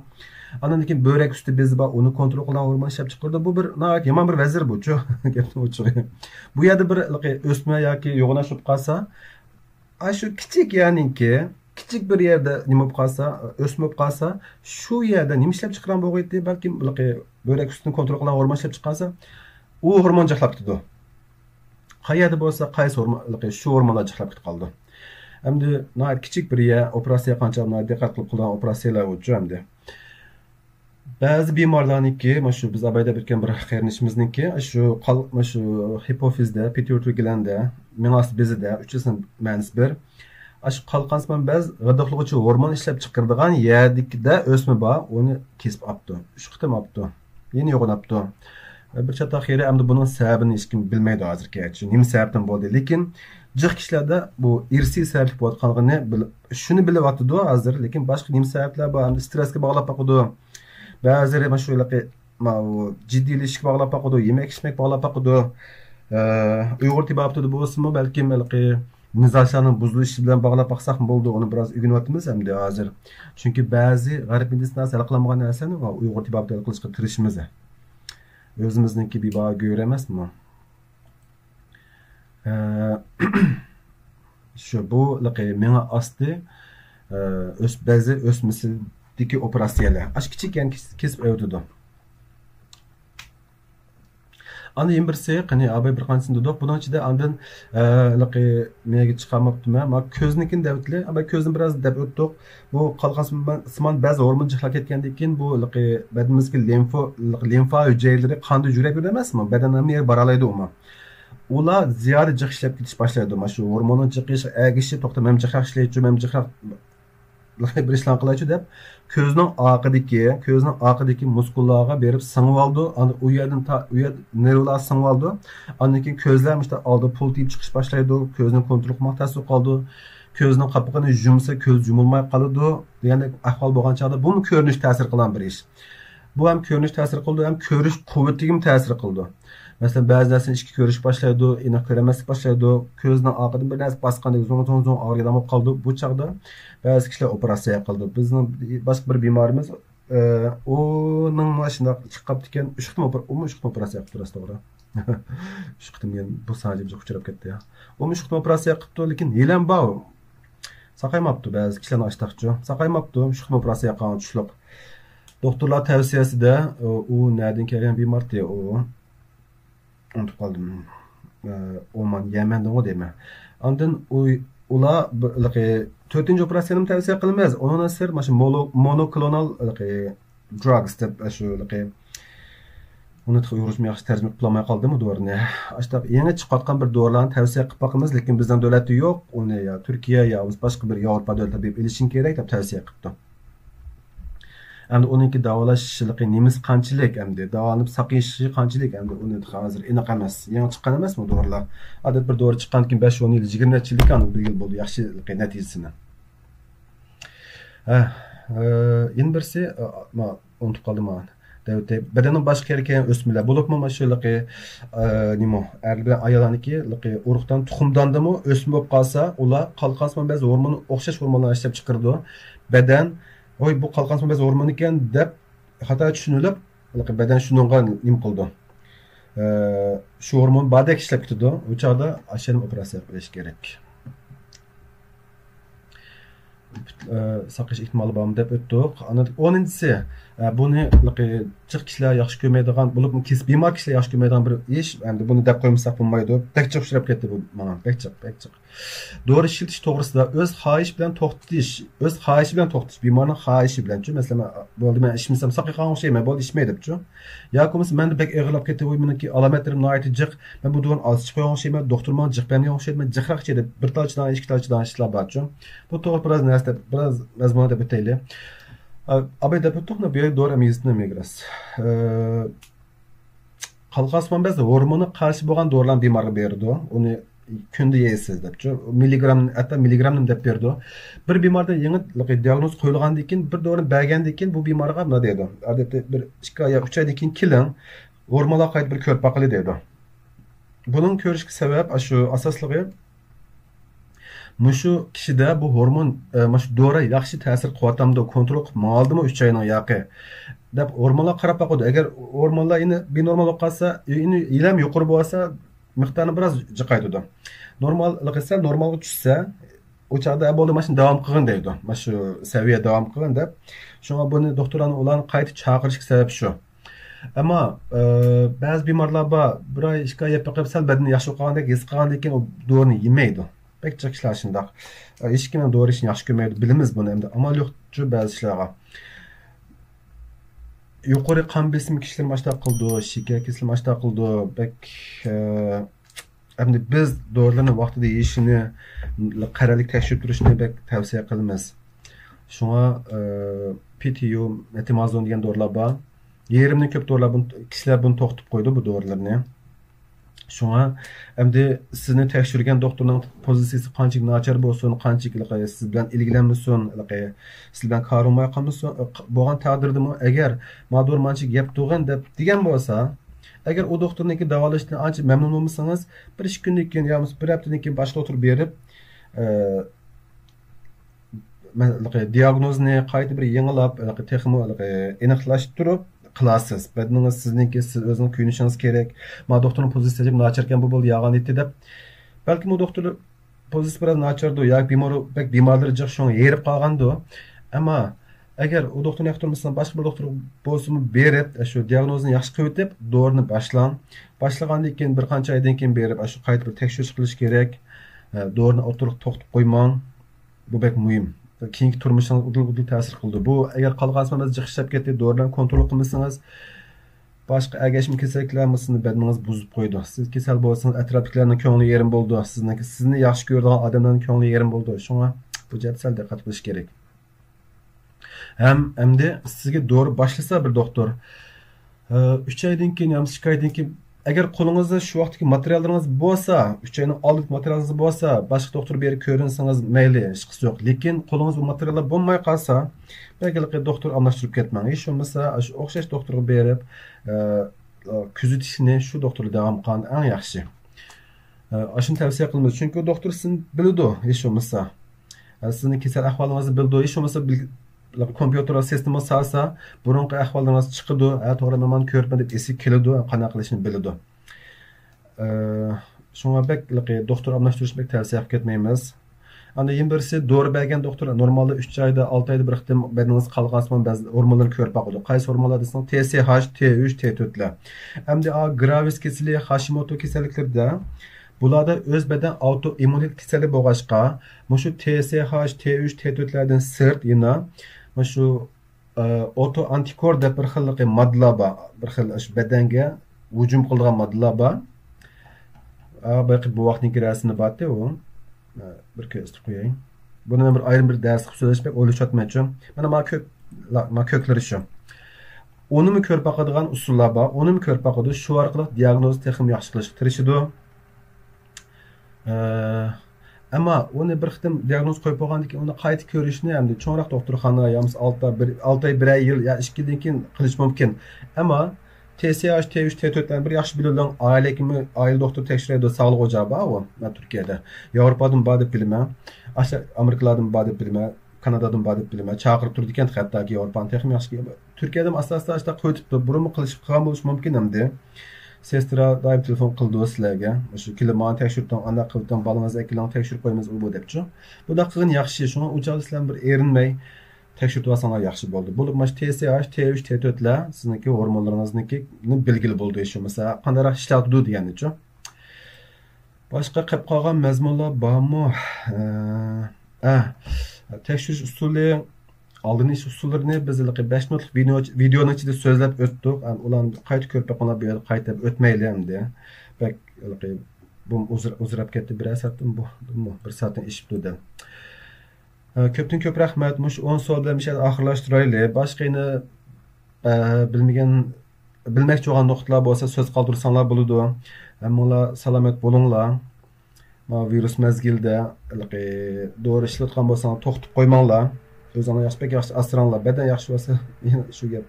A: Anındaki börek üstü bezi var. Onu kontrol kılan hormon işlep çıkırdı. Bu bir yaman bir vezir bu. Bu yerde bir ösme ya ki yoğunlaşıp kalsa şu küçük yani ki küçük bir yerde nima bo'lib qolsa, o'smib qolsa, shu yerda nima ishlab chiqqan bo'lg'aydi, balki börek ustini kontrol qilgan hormon ishlab chiqqansa, u hormon jahlab ketdi. Qayerda bo'lsa, qaysi hormon, shu hormonlar jahlab ketib qoldi. Endi nihoyat kichik bir yer operatsiya qancha diqqat qilib qilgan operatsiyalar uchun endi. Ba'zi bemorlarniki, mana shu biz abayda bitgan bir qarinishimizniki, shu hipofizda, pituitary glandda, miyos bezida, uchasini ma'nosi bir Aşk kalkansman bez gıdıklıqçı hormon işlep çıkırdığan yerdikide ösme ba onu kesip aptı. Şu kıtım aptı. Yeni yoğun aptı. Bir çata xeyri emdi bunun sebebini hiç kim bilmeydi hazır ki. Nimi sebepten boldu. Lekin cık kişilerde bu irsi sebeplik boldu kalgını şunu bilip atıdı hazır. Lekin başka nimi sebepler var. Streske bağlap bakıdı. Bazıları ama şöyle ciddi ilişki bağlap bakıdı. Yemek içmek bağlap bakıdı. Uygur tibi aptı bu ısımı belki Nizashanın buzuluşu bilen bağlap baksak mı boldu onu biraz ügünüvatımız hem de hazır. Çünkü bazı garip medisinası ılıqlamagan narsani Uygur tibabda qilishga tirishimiz. Özümüzniki bir bağı göremez mi? Şu bu mena astı bazı ösmüsüdeki operasyonlar. Aş küçük yani kesip öldürdü. Ana yembirse qani abay bir qansın dedik. Bunun içinde andan nega chiqarmaptım ama ko'znikin davtli ama ko'zni biraz deb o'tdik. Bu qalqan simon ba'zi hormon jihlab ketgandan keyin bu badimizga limfa hujayralari qanda yurib yuramasmi? Badanning yer baralaydi umi. Ular ziyoda jiq ishlab ketish boshlaydi. Mana shu hormonning jiqish, agishi, to'xtam, ham jiqraq ishlaychi, ham jiqraq bir ishlan qiluvchi deb ko'zning oqidagi muskullarga berib singib oldi. U yerdan u yer nervlar singib oldi. Ondan keyin ko'zlar işte oldi pul tiyib chiqish boshlaydi. Ko'zning kontrol qilmoq ta'sir qoldi. Ko'zning qapig'ini yumsa ko'z yumilmay qoladi. Degan ahvol bo'lgan chog'da bu ko'rinish ta'sir qilgan bir ish. Bu ham ko'rinish ta'sir qildi, ham ko'rish quvvatiga ta'sir qildi. Mesela ba'zilarning ichki ko'rish boshlaydi, aniq ko'ramaslik boshlaydi, ko'zning oqidan bir narsa bosqandek zo'ng og'riqdan qoldi. Bu chog'da ba'zi kishilar operatsiya qildi. Bizning boshqa bir bemorimiz o'ning mashina chiqib ekan, 3 qitim operatsiya qildi turasi to'g'ri. 3 qitim men bu sanajimga uchrab ketdi ya. 3 qitim operatsiya qildi, lekin yelam bor. Saqaymapti ba'zi kishilarni ashtaqchi. Saqaymapti, 3 qitim operatsiya qilgan tushliq. Doktorlar tavsiyasida u nereden kelgan bemor diye o unutib qoldim. Oman Yemendan o deyman. Ondan ular 4-chi operatsiyani tavsiya qilmaymiz. Onun asir mana shu monoklonal drugs deb shu uni uyg'urcha yaxshi tarjima qilolmay qoldimi dorini. Ashta yangi chiqayotgan bir dorilarni tavsiya qilib boqamiz, lekin bizdan davlatda yo'q. Uni ya Turkiya ya boshqa bir Yevropa davlatida deb ilishing kerak deb tavsiya qilibdi. Endi onunki davolashliqi nemiz qanchalik endi davolanib saqayishi qanchalik endi uni hozir aniq emas. Yangi chiqqan emasmi dorilar? Odat bir dori chiqqandan keyin 5-10 yil, 20 yillik aniq bir yil bo'ldi yaxshi natijasini. Endi birsi unutib qoldim men. Davlatda badanning boshqa yerga o'smalar bo'libmi mana shularga nima er bilan ayollarniki urug'dan tuxumdandimi o'sma bo'lib qolsa, ular qalqasman ba'zi hormon o'xshash hormonlar ishlab chiqardi. Badan Oy bu qalqansin biz hormon ekan deb xato tushunilib, badan shunga nim qildi. Shu hormon badek ishlab ketdi. U chog'da asharim operatsiya qilish kerak. Saqlash ehtimoli bormi deb o'tdik. Ana 10-si buni chiq kishilar yaxshi ko'rmaydigan, bo'lib kesib bemor kishilar yaxshi ko'rmaydigan bir ish. Endi buni deb qo'ymasak bo'lmaydi. Bekchiq ushlab ketdi bu mana. Bekchiq. Dori ishiltish to'g'risida o'z xohish bilan to'xtatish, bemorning xohishi bilan-chi, masalan, bo'ldi men ishmisam saqiqan o'xshayman, bo'ldi ishmay debchi. Yoki bo'lmasa menda bek ig'irlab ketdi, meniki alomatlarim noyati jiq, men bu do'g'ri ozchi qo'ygan o'xshayman, doktorman jiqbanga o'xshayman, jiqraqchi deb bir talchidan, ikki talchidan ishlar borchi. Bu to'g'ri biraz narsa, biraz mazmun deb o'taylik. Abay deb o'tdiqmi, bu yer dori miyasini migras. Qalqasman biz hormoni qarshi bo'lgan dorilarni bemorga berdi. Uni kunda yeysiz debchi. Milligram hatta milligramni deb berdi. Bir bemorda yangi diagnoz qo'yilgandan keyin bir dori bergandan keyin bu bemorga nima deydi? Odatda bir 2 oy 3 oydan keyin keling, hormonlar qayta bir ko'rib baqili deydi. Bunun ko'rishga sabab shu asosligi mushu kishida bu hormon mushu dori yaxshi ta'sir qilyaptimi, kontrol qilib maldimi 3 oyning yoqi deb hormonlar qarab boqadi. Agar hormonlar yine benormal bo'lib qolsa, yine ilam yuqori bo'lsa, miqdorni biroz jiqaydi. Normalga esa normalga tushsa, o chaqda bo'ldi mashina davom qilgin deydi. Mana shu saviya davom qilgin deb. Shunga buni doktorlarni ularni qayta chaqirishga sabab shu. Ammo ba'zi bemorlar bor, bir oy 2 oy yeb qo'yib sal badani yaxshi qolgandek his qilgandan keyin u dorini yemaydi. Pek çok işler şundak. Hech kim doğru işini yaxshi ko'rmaydi. Bilimiz buni endi. Amal yo'qchi ba'zi ishlarga. Yuqori qon besimi kishilar mashta qildi, shakar kesili mashta qildi. Bek endi biz dorilarni vaqtida yeyishini, qaralik tekshirib turishni bek tavsiya qilamiz. Shunga PTU, metimazon degan dorilar bor. Yerimni ko'p dorilar kishilar buni to'xtatib qo'ydi bu dorilarni. Shunga endi sizni tekshirgan doktorning pozitsiyasi qanchalik nachar bo'lsin, qanchalik siz bilan ilgilanmasin, siz bilan qaromay qolmasin bo'lgan taqdirda agar mador manchik gap to'g'an deb degan bo'lsa, agar u doktorniki davolashdan ancha mamnun bo'lmasangiz, bir 2 kundan keyin yoki bir haftadan keyin boshqa doktor berib diagnozni qayta bir yangilab, texmo aniqlashtirib qilasiz. Bedningiz sizniki, siz o'zingiz kuyunishingiz kerak. Ma doktorning pozitsiyasi nacharkan bu bo'ldi, yag'an etdi deb. Balki bu doktor pozitsiyasi biroz nachardi, yoki bemorlar jiq shunga yerib qolgandi. Ammo agar u doktorni yoqtirmasdan boshqa bir doktor bo'lsa berib, shu diagnozni yaxshi qilib o'tib, dorini boshlang. Boshlagandan keyin bir qancha oydan keyin berib, shu qayta bir tekshirish qilish kerak. Dorini o'tirib to'xtatib qo'ymang. Bu bek muhim. Keyingi turmushingiz udul ta'sir qildi. Bu agar qolgansiz jiqishib ketdi, dorilarni kontrol qilmasangiz, boshqa agashma kasalliklar sizni bedaningiz buzib qo'ydi. Siz kasal bo'lsangiz, atrofdagilarning ko'ngli yerim bo'ldi. Sizni yaxshi ko'radigan odamlarning ko'ngli yerim bo'ldi. Shunga bu jihatga sal diqqat qilish kerak. Hamda sizga dori boshlasa bir doktor 3 oydan keyin yoki 2 oydan keyin agar qo'lingizda shu vaqtdagi materiallaringiz bo'lsa, 3 oyning oldingi materialingiz bo'lsa, boshqa doktor berib ko'rinsangiz mayli, hech qisi yo'q. Lekin qo'lingizda bu materiallar bo'lmay qolsa, belki doktor almashtirib ketmang. Hech bo'lmasa, shu o'xshash doktorga berib, kuzatishni shu doktorga davom qilgan eng yaxshi. Shuni tavsiya qilamiz, chunki doktor sizni biladi, hech bo'lmasa. Sizning kasal ahvolingizni biladi, hech bo'lmasa kompyuter sistemi salsa, burunqi ahvolingiz chiqadi, to'g'ri men ko'rib deb esi keladi, qanday qilishni biladi. Shunga bek doktor almashtirishni tavsiya qilib ketmaymiz. Ana yin birisi dori bergan doktor normalda 3 oyda, 6 oyda bir qitim bedaningiz qolgansiz ba'zi hormonlarni ko'rib boqadi. Qaysi hormonlar desang TSH, T3, T4lar. Hamda Graves kasali, Hashimoto kasalliklarida bularda o'z badan autoimmunit kasali bo'lg'achqa, mushu TSH, T3, T4lardan sirt yana shu auto antikor deb bir xil moddalar bor, bir xil badanga hujum qiladigan moddalar bor. Balki bu vaqtning rasmini bordi u. Bir ko'rsatib qo'yayım. Buni men bir ayrim bir dars qilib so'zlashmak o'ylashatmoqchim. Mana ko'klari shu. Uni mi ko'rib boqadigan usullar bor, uni mi ko'rib boqadi, shu orqali diagnoz texnik yaxshi qilishga tirishadi. Ammo uni bir qitim diagnoz qo'yib qo'ygandan keyin uni qayta ko'rishni hamda cho'nroq doktorxona yoki 6 oy 1 yil yo 2 yildan keyin qilish mumkin. Ammo TSH, T3, T4'dan bir yaxshi bilingan oila doktor tekshiradi sog'liq o'chog'i bor u Turkiyada. Yevropadan bor deb bilaman. Amerikadan bor deb bilaman. Kanadadan bor deb bilaman. Chaqirib turdi ekan hattoki Yevropaning texnik yaxshi. Turkiyada asosda qo'yibdi. Burunmi qilish qilgan bo'lish mumkin hamda. Sestra doim telefon qildi sizlarga. Shu kelmani tekshirdim, anda qildim, balangizni eklan tekshirib qo'yamiz u debchi. Bu da qilgan yaxshi. Shunga o'chog'i sizlar bir erinmay tekshirib olsanlar yaxshi bo'ldi. Bo'lib mana TSH, T3, T4lar sizniki hormonlaringizniki belgili bo'ldi shu. Masalan, qanday ishlatdi deganicha. Boshqa qilib qolgan mazmunlar bormi? Tekshirish usuli, oldinish usullarini biz 5 minutlik videoning ichida so'zlab o'tdik. Ularni qayta ko'rib boqinglar, bu yerda qayta o'tmayli hamda. Bak, bu uzrab ketdi bir soatdan bu 1 soatdan ishib turdi. Ko'pdan ko'p rahmat. Mush 10 soat bilan ishni oxirlashtiraylik. Boshqani bilmoqchi bo'lgan nuqtalar bo'lsa so'z qoldirsanlar bo'ladi. Hammalar salomat bo'linglar. virus mezgilde doğru işletken bolsanız to'xtab qo'ymanglar. O'zinglar yaxshi bek yaxshi asranglar. Beden yaxshi bo'lsa, yana shu gap.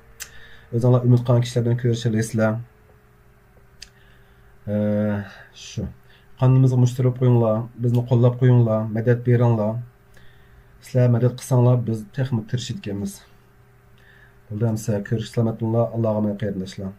A: O'zinglar umid qilgan kishilar bilan ko'rishasizlar. Shu. Qanımızga mushtirib qo'yinglar, bizni qo'llab qo'yinglar, madad beringlar. Sizlar madad qilsanglar, biz texnik tirishib ketamiz. Bo'ldi, hamsa ko'rish salomat bo'linglar. Allohga emanet qilinglar.